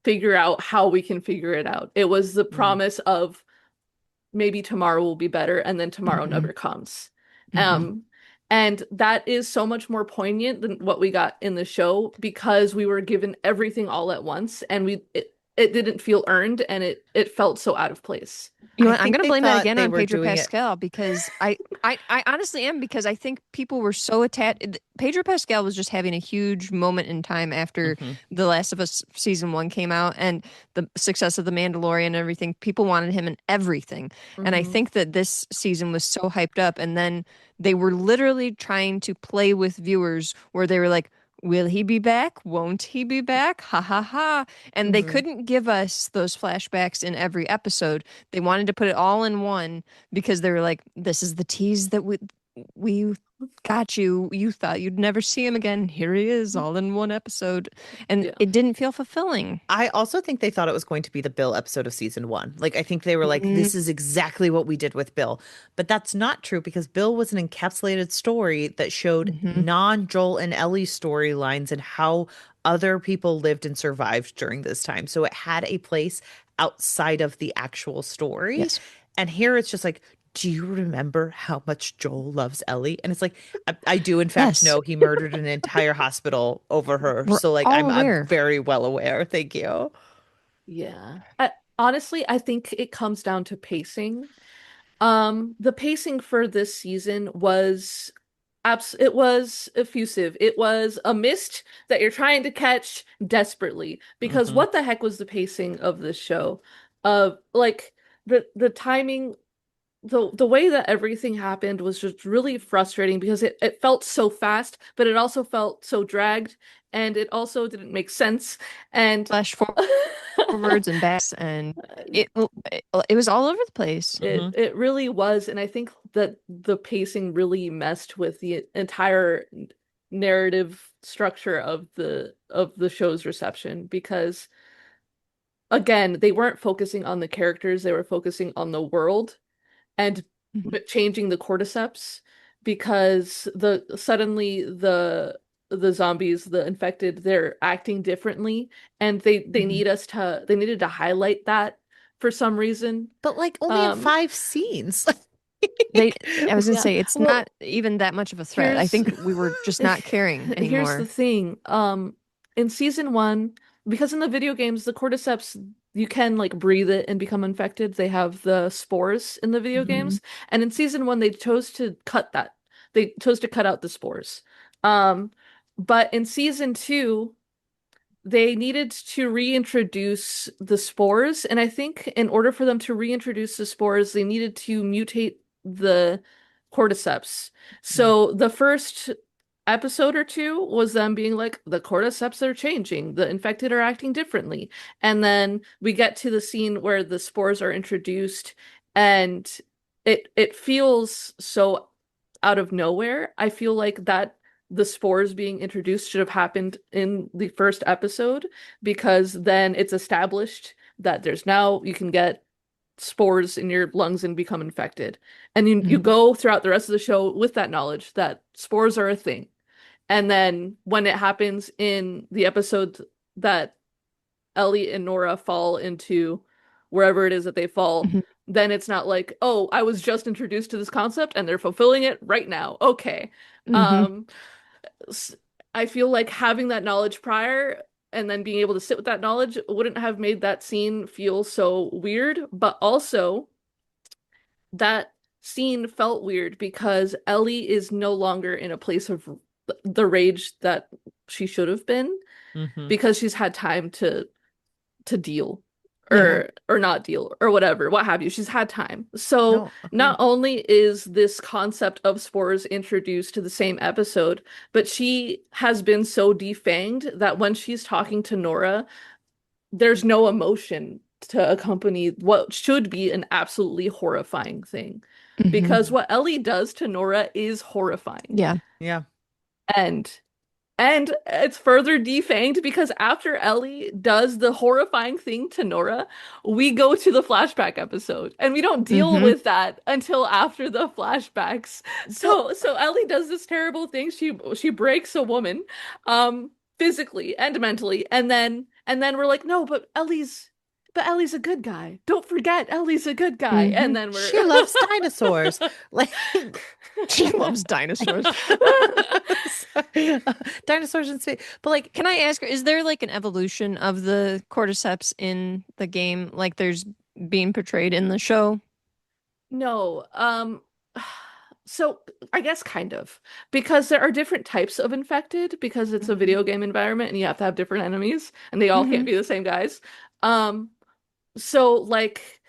figure out how we can figure it out. It was the Mm. promise of maybe tomorrow will be better, and then tomorrow Hmm. never comes. Hmm. Um, and that is so much more poignant than what we got in the show because we were given everything all at once, and it didn't feel earned, and it felt so out of place. You know I what? I'm think going to they blame that thought again they on were Pedro doing it. Pascal because I honestly am because I think people were so attached. Pedro Pascal was just having a huge moment in time after Hmm. The Last of Us season one came out and the success of The Mandalorian and everything. People wanted him in everything. And I Hmm. think that this season was so hyped up. And then they were literally trying to play with viewers where they were like, will he be back? Won't he be back? Ha ha ha. And they Hmm. couldn't give us those flashbacks in every episode. They wanted to put it all in one because they were like, this is the tease that we got you. You thought you'd never see him again. Here he is, all in one episode. And Yeah. it didn't feel fulfilling. I also think they thought it was going to be the Bill episode of season one. Like, I think they were like, Mm-hmm. this is exactly what we did with Bill. But that's not true because Bill was an encapsulated story that showed non-Joel and Ellie storylines and how other people lived and survived during this time. So it had a place outside of the actual story. Yes. And here it's just like, do you remember how much Joel loves Ellie? And it's like, I do in fact Yes. know he murdered an entire hospital over her. We're So like all I'm aware. very well aware. Thank you. Yeah. Honestly, I think it comes down to pacing. The pacing for this season was it was effusive. It was a mist that you're trying to catch desperately because Hmm. what the heck was the pacing of this show? Like the timing, the way that everything happened was just really frustrating because it felt so fast, but it also felt so dragged and it also didn't make sense. And Flash forwards and backs, and it it was all over the place. Hmm. it really was, and I think that the pacing really messed with the entire narrative structure of the show's reception because again, they weren't focusing on the characters, they were focusing on the world and Mhm. changing the cordyceps because the zombies, the infected, they're acting differently, and Mhm. they needed to highlight that for some reason. But like only in Um, 5 scenes. They, Like, I was gonna yeah. say it's not Well, even that much of a threat. I here's think we were just not caring here's the anymore. thing. In season one, because in the video games, the cordyceps, you can like breathe it and become infected. They have the spores in the video Mhm. games. And in season one, they chose to cut that. They chose to cut out the spores. Um, but in season two, they needed to reintroduce the spores. And I think in order for them to reintroduce the spores, they needed to mutate the cordyceps. mm, So the first episode or two was them being like, the cordyceps are changing, the infected are acting differently. And then we get to the scene where the spores are introduced and it feels so out of nowhere. I feel like that the spores being introduced should have happened in the first episode because then it's established that there's now you can get spores in your lungs and become infected. And you Mhm. go throughout the rest of the show with that knowledge that spores are a thing. And then when it happens in the episode that Ellie and Nora fall into wherever it is that they fall, Mhm. then it's not like, oh, I was just introduced to this concept and they're fulfilling it right now. Okay. Mhm. Um, I feel like having that knowledge prior and then being able to sit with that knowledge wouldn't have made that scene feel so weird, but also that scene felt weird because Ellie is no longer in a place of the rage that she should have been hmm because she's had time to deal Yeah. or not deal or whatever, what have you. She's had time. So No, not agreed. only is this concept of spores introduced to the same episode, but she has been so defanged that when she's talking to Nora, there's no emotion to accompany what should be an absolutely horrifying thing. Mhm. Because what Ellie does to Nora is horrifying. Yeah. Yeah. And and it's further defanged because after Ellie does the horrifying thing to Nora, we go to the flashback episode and we don't deal Mhm. with that until after the flashbacks. Well, So Ellie does this terrible thing. She breaks a woman, physically and mentally, and then we're like, no, but Ellie's a good guy. Don't forget Ellie's a good guy. And Mhm. then we're she loves dinosaurs. Like She loves dinosaurs. Sorry. Dinosaurs in space. But like, Can I ask, is there like an evolution of the cordyceps in the game, like there's being portrayed in the show? No, so I guess kind of because there are different types of infected because it's a Mhm. video game environment and you have to have different enemies and they all can't Mhm. be the same guys. Um, so like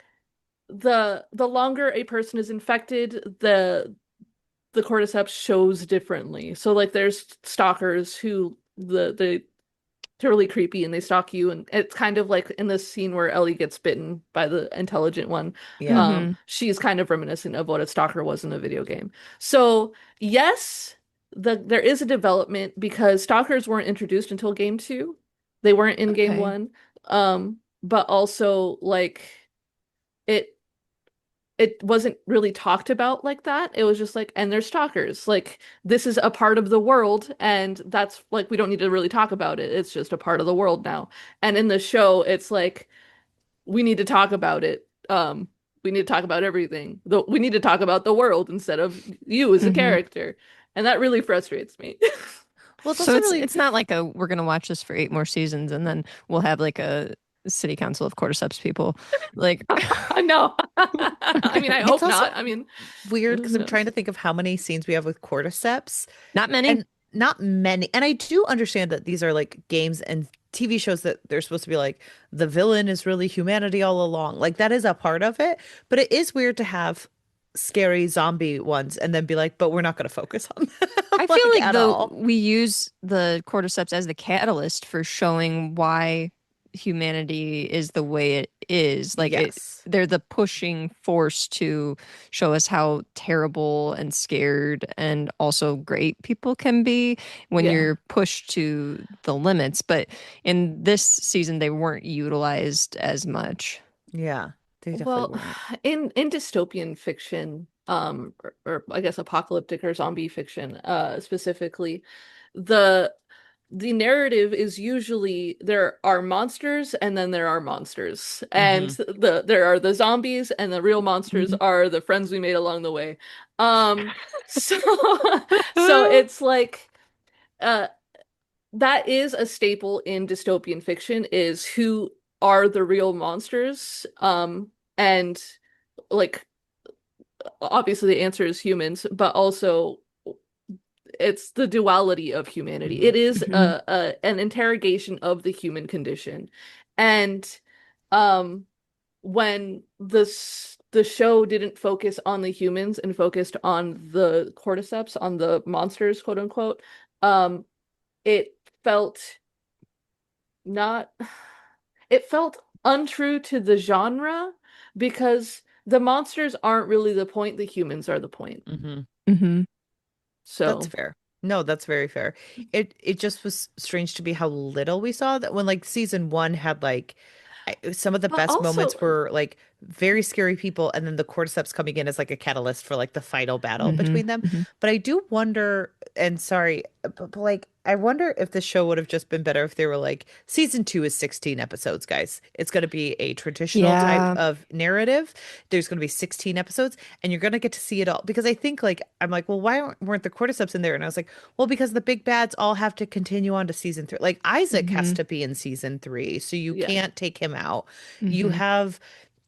the longer a person is infected, the cordyceps shows differently. So like there's stalkers who the they're really creepy and they stalk you and it's kind of like in this scene where Ellie gets bitten by the intelligent one. yeah. Mhm. She's kind of reminiscent of what a stalker was in a video game. So yes, there is a development because stalkers weren't introduced until game two. They weren't in game Okay. one. But also like it it wasn't really talked about like that. It was just like, and they're stalkers. Like, this is a part of the world, and that's like, we don't need to really talk about it. It's just a part of the world now. And in the show, it's like, we need to talk about it. We need to talk about everything. We need to talk about the world instead of you as a Mhm. character. And that really frustrates me. Well, it's So also it's really it's not like a we're gonna watch this for 8 more seasons and then we'll have like a city council of cordyceps people. Like, No. I mean, I it's hope also not. I mean, weird who because I'm trying knows? to think of how many scenes we have with cordyceps not many. and not many. And I do understand that these are like games and TV shows that they're supposed to be like the villain is really humanity all along. Like that is a part of it, but it is weird to have scary zombie ones and then be like, but we're not going to focus on them I feel like like at though all. we use the cordyceps as the catalyst for showing why humanity is the way it is. Like Yes. they're the pushing force to show us how terrible and scared and also great people can be when Yeah. you're pushed to the limits. But in this season, they weren't utilized as much. Yeah, they definitely Well, weren't. in dystopian fiction, or I guess apocalyptic or zombie fiction, specifically, the the narrative is usually there are monsters and then there are monsters. And Hmm. there are the zombies and the real monsters Mhm. are the friends we made along the way. So so it's like uh that is a staple in dystopian fiction is who are the real monsters. And like obviously the answer is humans, but also it's the duality of humanity. Hmm. It is Mhm. an interrogation of the human condition. And um when the show didn't focus on the humans and focused on the cordyceps, on the monsters, quote unquote, um it felt not it felt untrue to the genre because the monsters aren't really the point, the humans are the point. Hmm. Mhm. That's So, fair. No, that's very fair. It just was strange to me how little we saw that when like season one had like some of the but best also, moments were like very scary people and then the cordyceps coming in as like a catalyst for like the final battle Mhm. between them. Mhm. But I do wonder, and sorry, but like I wonder if the show would have just been better if they were like season two is 16 episodes, guys. It's going to be a traditional type Yeah. of narrative. There's going to be 16 episodes and you're going to get to see it all because I think like I'm like, well, why weren't the cordyceps in there? And I was like, well, because the big bads all have to continue on to season three. Like Isaac has Mhm. to be in season three, so you yeah. can't take him out. You Mhm. have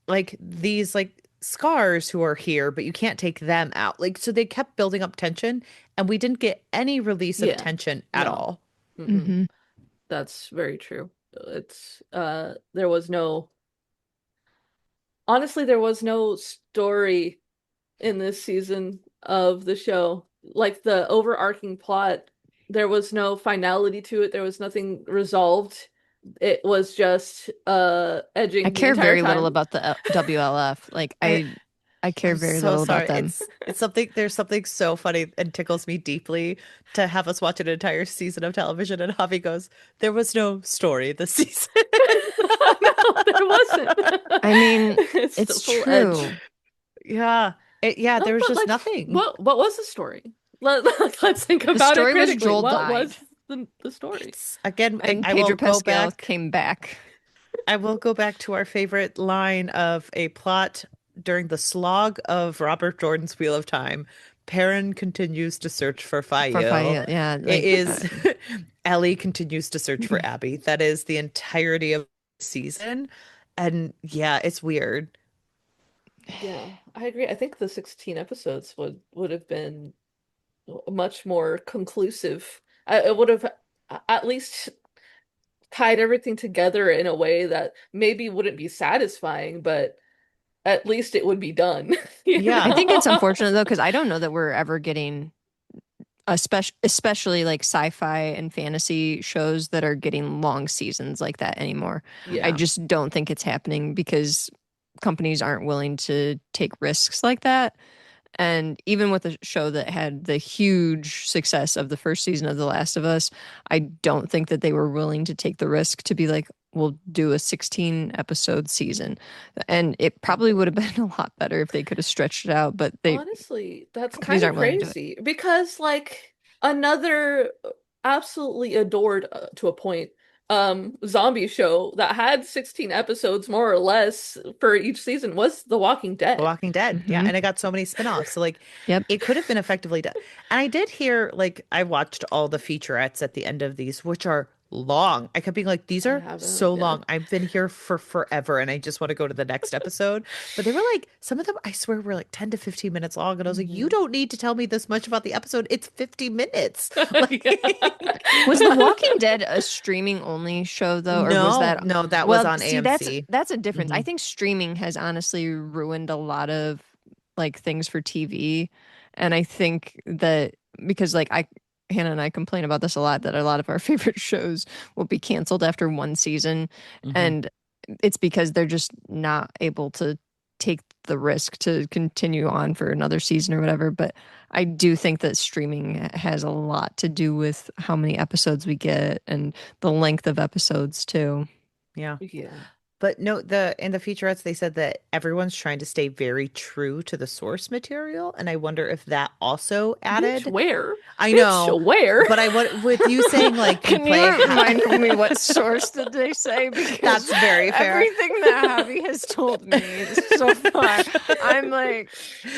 like these like scars who are here, but you can't take them out. Like, so they kept building up tension, and we didn't get any release of Yeah. tension at No. all. Mm-mm. Mhm. That's very true. It's there was no honestly there was no story in this season of the show. Like the overarching plot, there was no finality to it. There was nothing resolved. It was just I edging the care entire very little time. about the WLF. Like I I care I'm very so little about sorry. them. It's something there's something so funny and tickles me deeply to have us watch an entire season of television and Javi goes, there was no story this season. No, there wasn't. I mean, It's the it's full edge. true. Yeah. There No, was but just like, nothing. what was the story? Let's think The about it story was critically. Joel What died was the story? It's again, and I will Pedro go Pascal back. came back. I will go back to our favorite line of a plot during the slog of Robert Jordan's Wheel of Time. Perrin continues to search for For Fael. five, yeah, It like is Ellie continues to search for Abby. That is the entirety of the season. And yeah, it's weird. Yeah, I agree. I think the 16 episodes would have been much more conclusive. It would have at least tied everything together in a way that maybe wouldn't be satisfying, but at least it would be done, you I Yeah. think it's know? unfortunate though, because I don't know that we're ever getting especially like sci-fi and fantasy shows that are getting long seasons like that anymore. I Yeah. just don't think it's happening because companies aren't willing to take risks like that. And even with a show that had the huge success of the first season of The Last of Us, I don't think that they were willing to take the risk to be like, we'll do a 16 episode season. And it probably would have been a lot better if they could have stretched it out, but Honestly, that's companies kind of aren't willing to do it. crazy because like another absolutely adored to a point zombie show that had 16 episodes more or less for each season was The Walking The Dead. Walking Dead. Yeah. Hmm. And it got so many spin-offs. So like Yep. it could have been effectively done. And I did hear like I watched all the featurettes at the end of these, which are long. I kept being like, these I are haven't, so yeah. long. I've been here for forever and I just want to go to the next episode. But they were like, some of them I swear were like 10 to 15 minutes long. And I was like, you Mhm. don't need to tell me this much about the episode. It's 50 minutes. Yeah. Like Was The Walking Dead a streaming only show though, or was no, that no, that was well, on see, AMC. that's a difference. I Hmm. think streaming has honestly ruined a lot of like things for TV. And I think that because like I Hannah and I complain about this a lot that a lot of our favorite shows will be canceled after one season. Hmm. And it's because they're just not able to take the risk to continue on for another season or whatever. But I do think that streaming has a lot to do with how many episodes we get and the length of episodes too. Yeah. Yeah. But no, the in the featurettes they said that everyone's trying to stay very true to the source material, and I wonder if that also Bitch, added. where? I know, Bitch, where? but I would with you saying like you Can play you remind me what source did they say? Because That's very fair. everything that Javi has told me so far, I'm like,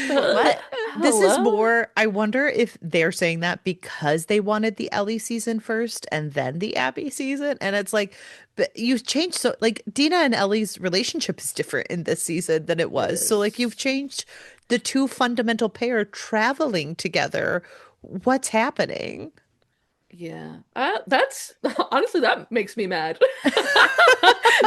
what? This is Hello? more, I wonder if they're saying that because they wanted the Ellie season first and then the Abby season. And it's like, but you've changed. So, like, Dina and Ellie's relationship is different in this season than it was. So, like, you've Yes. changed the two fundamental pair traveling together. What's happening? Yeah. That's honestly that makes me mad.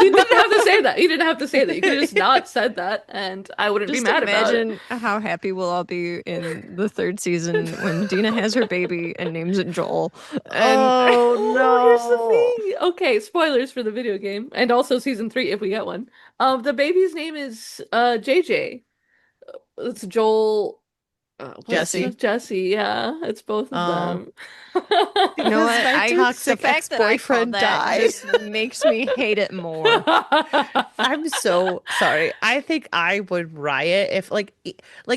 You didn't have to say that. You didn't have to say that. You could have just not said that and I wouldn't be Just mad about it. imagine how happy we'll all be in the third season when Dina has her baby and names it Joel. And Oh, Well, here's the no. thing. Okay, spoilers for the video game and also season 3 if we get one. The baby's name is JJ. It's Joel. What's the Jesse. Jesse? Yeah, it's both of Oh, them. you know because what? my The toxic fact that I called ex-boyfriend that died. just makes me hate it more. I'm so sorry. I think I would riot if like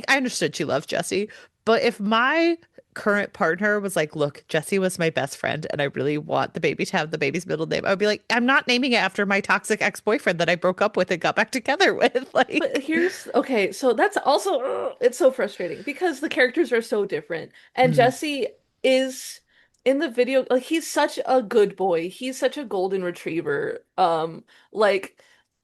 I understood she loved Jesse, but if my current partner was like, "Look, Jesse was my best friend and I really want the baby to have the baby's middle name." I would be like, "I'm not naming it after my toxic ex-boyfriend that I broke up with and got back together with." But Like, here's okay, so that's also it's so frustrating because the characters are so different. And mm, Jesse is in the video like he's such a good boy. He's such a golden retriever. Like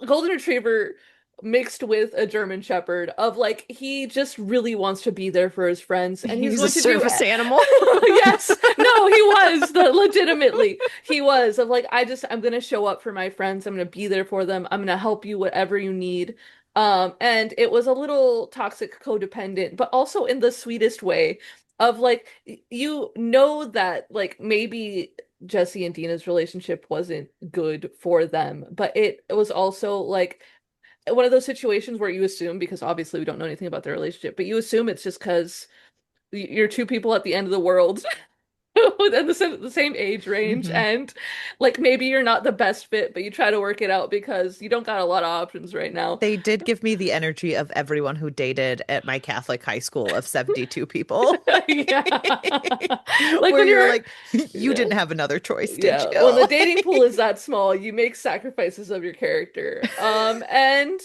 golden retriever mixed with a German shepherd of like he just really wants to be there for his friends and he's He's a going to do service animal. Yes. No, he was legitimately. He was of like I'm gonna show up for my friends. I'm gonna be there for them. I'm gonna help you whatever you need. And it was a little toxic codependent, but also in the sweetest way of like you know that like maybe Jesse and Dina's relationship wasn't good for them, but it was also like one of those situations where you assume because obviously we don't know anything about their relationship, but you assume it's just because you're two people at the end of the world within the same age range mhm. and like maybe you're not the best fit but you try to work it out because you don't got a lot of options right now. They did give me the energy of everyone who dated at my Catholic high school of 72 people. Yeah. Like Where when you're you're like, you yeah, didn't have another choice, did yeah, when the you? dating pool is that small you make sacrifices of your character and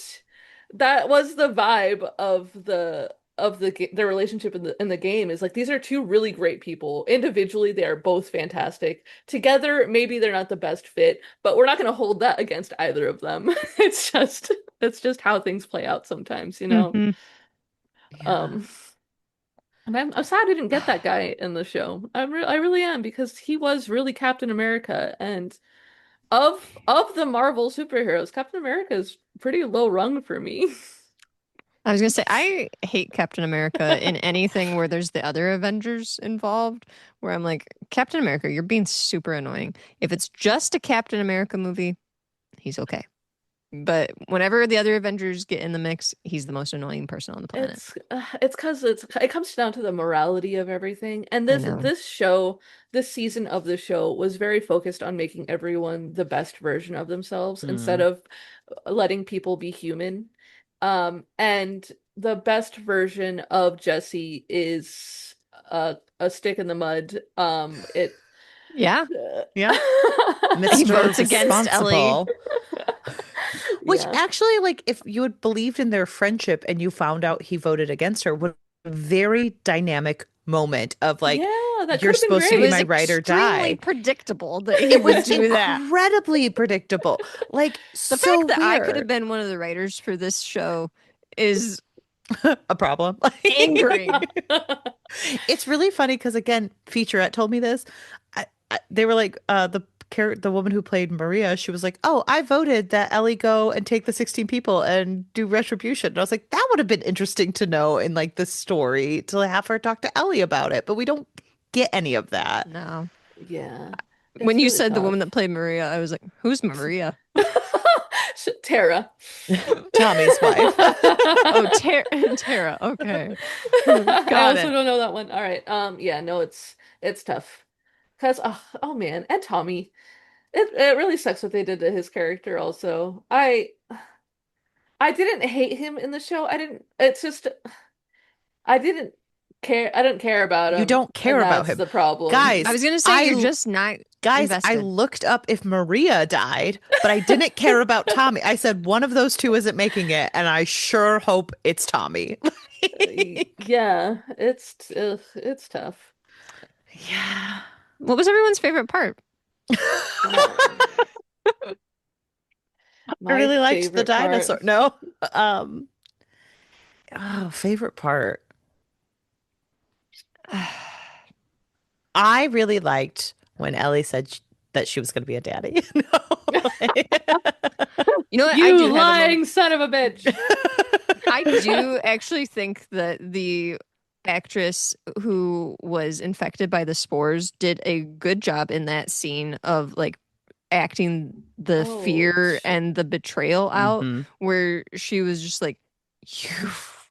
that was the vibe of their relationship in the game is like these are two really great people. Individually, they are both fantastic. Together, maybe they're not the best fit, but we're not going to hold that against either of them. It's just how things play out sometimes, you know. hmm Yeah. Um, and I'm sad I didn't get that guy in the show. I really am because he was really Captain America and of the Marvel superheroes, Captain America is pretty low rung for me. I was gonna say I hate Captain America in anything where there's the other Avengers involved, where I'm like, Captain America, you're being super annoying. If it's just a Captain America movie, he's okay. But whenever the other Avengers get in the mix, he's the most annoying person on the planet. It's because it comes down to the morality of everything. And I know. this season of the show was very focused on making everyone the best version of themselves instead Hmm. of letting people be human. And the best version of Jesse is a stick in the mud. It Yeah, Yeah. he Mr. votes against Ellie. Responsible. Which Yeah. actually, like, if you had believed in their friendship and you found out he voted against her, would a very dynamic moment of like, Yeah, that you're could have been supposed to It be was my great. ride or extremely die. predictable that he It would was do that. incredibly predictable. Like, The fact so that I could have weird. been one of the writers for this show is A problem. angering. It's really funny because again, featurette told me this. They were like, the woman who played Maria, she was like, "Oh, I voted that Ellie go and take the 16 people and do retribution." And I was like, that would have been interesting to know in like the story to have her talk to Ellie about it, but we don't get any of that. No. Yeah, When it's you really said the woman tough. that played Maria, I was like, who's Maria? Tara. Tommy's wife. Oh, Tara. Okay. I Got also it. don't know that one. All right. Yeah, no, it's tough. Cause oh man, and Tommy. It really sucks what they did to his character also. I didn't hate him in the show. I didn't it's just I didn't I didn't care about You him, don't care and about that's him. the problem. I Guys, was gonna say you're I just not I invested. looked up if Maria died, but I didn't care about Tommy. I said one of those two isn't making it, and I sure hope it's Tommy. Yeah, it's tough. Yeah. What was everyone's favorite part? Um, I my really liked the favorite part. dinosaur. No. Um, favorite part. I really liked when Ellie said that she was going to be a daddy. You know what? I You do have a moment. lying son of a bitch. I do actually think that the actress who was infected by the spores did a good job in that scene of like acting the Oh, fear and the betrayal out, hmm where she was just like, "You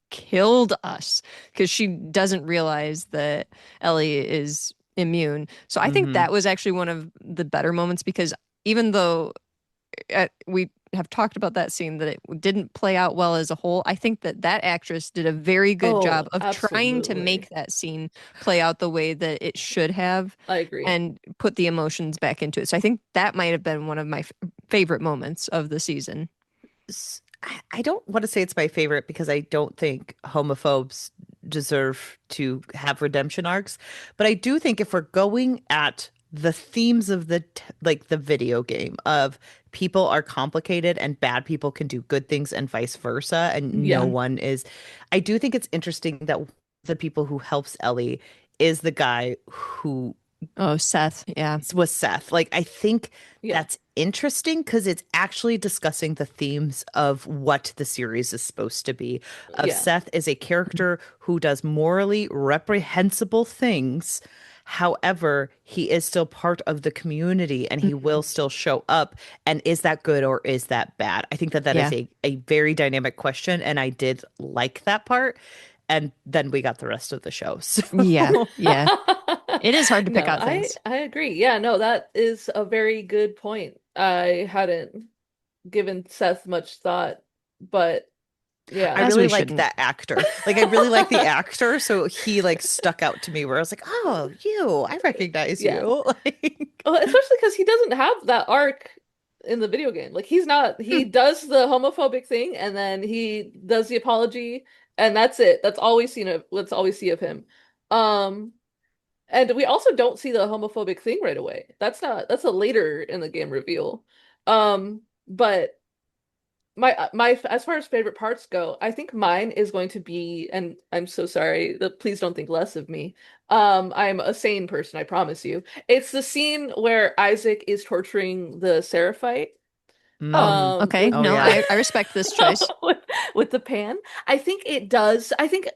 killed us," because she doesn't realize that Ellie is immune. So I think hmm that was actually one of the better moments because even though we have talked about that scene that it didn't play out well as a whole. I think that that actress did a very good job oh, of trying to absolutely. make that scene play out the way that it should have I agree. and put the emotions back into it. So I think that might have been one of my favorite moments of the season. I don't want to say it's my favorite because I don't think homophobes deserve to have redemption arcs, but I do think if we're going at the themes of like the video game of people are complicated and bad people can do good things and vice versa, and no Yeah, one is, I do think it's interesting that the people who helps Ellie is the guy who Oh, Seth. Yeah. was Seth. Like, I think yeah, that's interesting because it's actually discussing the themes of what the series is supposed to be. Of yeah. Seth is a character who does morally reprehensible things. However, he is still part of the community and he will Mhm. still show up. And is that good or is that bad? I think that that is Yeah. a very dynamic question. And I did like that part. And then we got the rest of the show. Yeah. So Yeah. It is hard to pick No, out I things. I agree. Yeah, no, that is a very good point. I hadn't given Seth much thought, but I yeah. As really we like shouldn't. that actor. Like I really like the actor, so he like stuck out to me where I was like, "Oh, you, I recognize Yeah. you." Like, Well, especially because he doesn't have that arc in the video game. Like he's not he does the homophobic thing and then he does the apology and that's it. That's all we see of him. Um and we also don't see the homophobic thing right away. That's a later in the game reveal. But my as far as favorite parts go, I think mine is going to be, and I'm so sorry, please don't think less of me. I'm a sane person, I promise you. It's the scene where Isaac is torturing the Seraphite, Oh, okay. with oh No, yeah. I respect this choice. with, with the pan. I think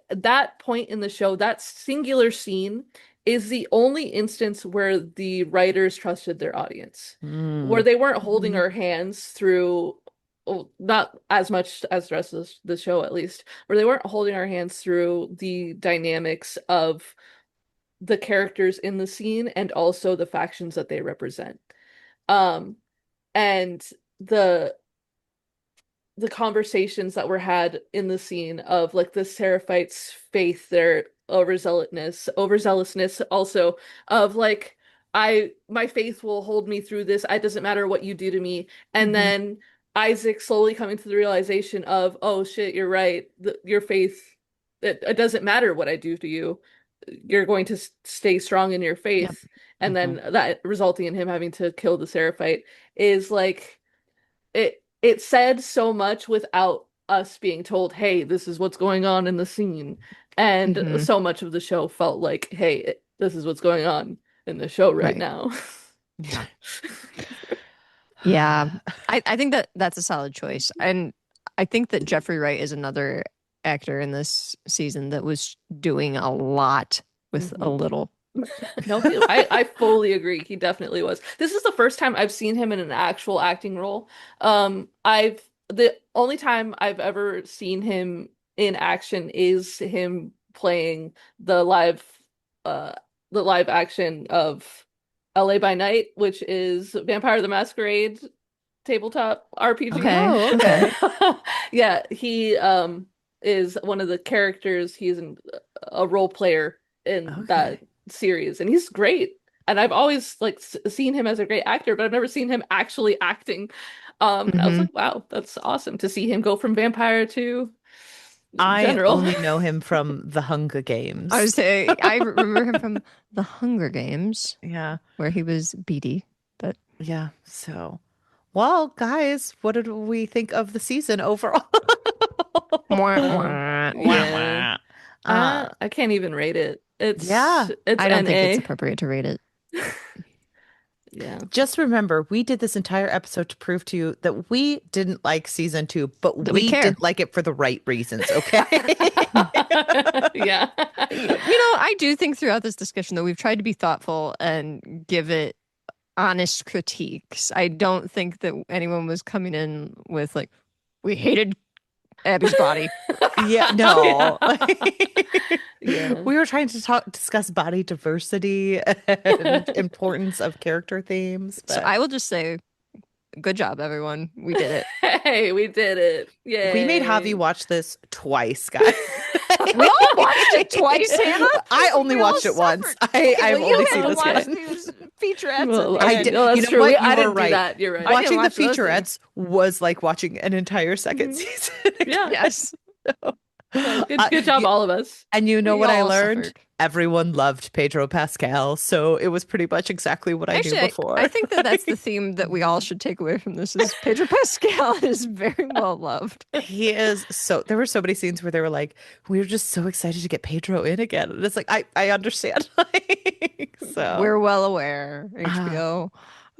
that point in the show, that singular scene, is the only instance where the writers trusted their audience, where Mm, they weren't holding Mhm. our hands through, well, not as much as the rest of the show, at least, where they weren't holding our hands through the dynamics of the characters in the scene and also the factions that they represent. Um, and the the conversations that were had in the scene of like the Seraphites' faith, their overzealousness also of like my faith will hold me through this. It doesn't matter what you do to me. And Mhm. then Isaac slowly coming to the realization of, oh shit, you're right. Your faith, it doesn't matter what I do to you. You're going to stay strong in your Yep. faith. And mhm. then that resulting in him having to kill the Seraphite is like it said so much without us being told, hey, this is what's going on in the scene. And Mhm. so much of the show felt like, hey, this is what's going on in the show right Right. now. Yeah. Yeah. I think that that's a solid choice. And I think that Jeffrey Wright is another actor in this season that was doing a lot with a hmm little. No, I fully agree. He definitely was. This is the first time I've seen him in an actual acting role. The only time I've ever seen him in action is him playing uh the live action of LA by Night, which is Vampire the Masquerade tabletop RPG. Okay, Oh, okay. okay. Yeah, he is one of the characters. He's a role player in that Okay. series, and he's great. And I've always like seen him as a great actor, but I've never seen him actually acting. I was Hmm. like, wow, that's awesome to see him go from vampire to I general. only know him from the Hunger I would Games. say I remember him from The Hunger Games, Yeah. where he was Beetee. But Yeah. So, well, guys, what did we think of the season overall? mwah, Um, mwah. Wah, yeah, wah. Uh, I can't even rate it. yeah. It's I don't think it's NA. appropriate to rate it. Yeah. Just remember, we did this entire episode to prove to you that we didn't like season two, but That we we care. didn't like it for the right reasons, okay? Yeah. I do think throughout this discussion that we've tried to be thoughtful and give it honest critiques. I don't think that anyone was coming in with like, we hated Abby's body. Yeah, Yeah. no. Yeah. We were trying to discuss body diversity and importance of character themes, So but I will just say, good job, everyone. We did it. Hey, we did it. we made Javi Yay. watch this twice, guys. We all watched it twice, Hannah. I only We all watched it once. suffered. Okay, I've well, you only had seen to this watch one. these featurettes Well, at the I end. did. no, You that's know true. what? You I were didn't do right. that. You're right. I didn't Watching the watch those things. featurettes was like watching an entire second Mhm. season Yeah. again. Yes, So Uh, good job, you- all of us. and you know we what I all learned? suffered. Everyone loved Pedro Pascal, so it was pretty much exactly what I knew Actually, I before. think that that's the theme that we all should take away from this is Pedro Pascal is very well loved. He is so, there were so many scenes where they were like, we were just so excited to get Pedro in again. And it's like, I understand. Like, so, We're well aware, uh, HBO.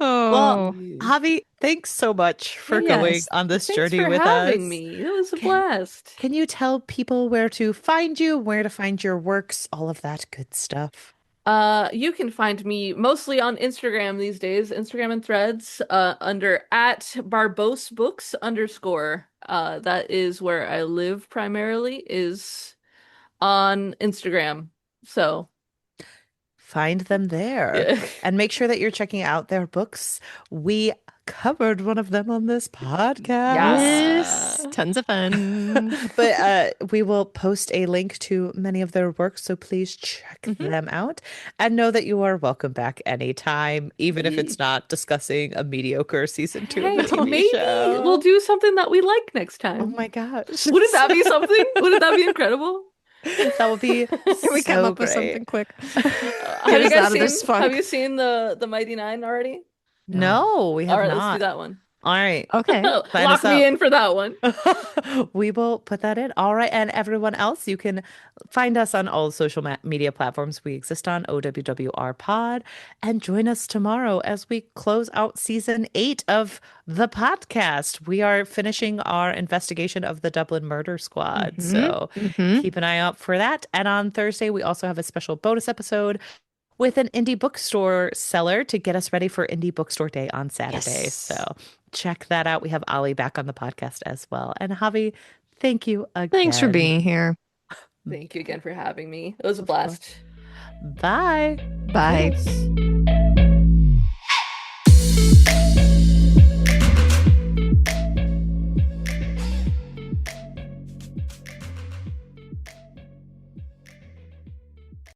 well, Oh, Mm. Javi, thanks so much for going yes. on this Thanks journey for with having us. me. It was a Can, blast. can you tell people where to find you, where to find your works, all of that good stuff? You can find me mostly on Instagram these days, Instagram and Threads, under at @barbosebooks_. That is where I live primarily, is on Instagram. So, Find them there yeah. and make sure that you're checking out their books. We covered one of them on this podcast. Yes, tons of fun. But we will post a link to many of their works, so please check Mhm. them out and know that you are welcome back anytime, even if Ye- it's not discussing a mediocre season two of Hey, a TV maybe we'll show. do something that we like next Oh time. my gosh. Wouldn't that be something? Wouldn't that be incredible? That would be We come so up with great. something quick. Have Get you us guys out of this seen have funk. you seen the Mighty Nine already? No. No, we All have right, let's do not. that one. All right. Okay. Sign Lock us me up. in for that one. We will put that in. All right. And everyone else, you can find us on all social media platforms. We exist on OWWR Pod. And join us tomorrow as we close out season 8 of the podcast. We are finishing our investigation of the Dublin Murder Squad. Hmm. So Hmm. keep an eye out for that. And on Thursday, we also have a special bonus episode with an indie bookstore seller to get us ready for Indie Bookstore Day on Saturday. Yes. So check that out. We have Ali back on the podcast as well. And Javi, thank you Thanks for again. being here. Thank you again for having me. It was a Of course. blast. Bye. Bye. Yes.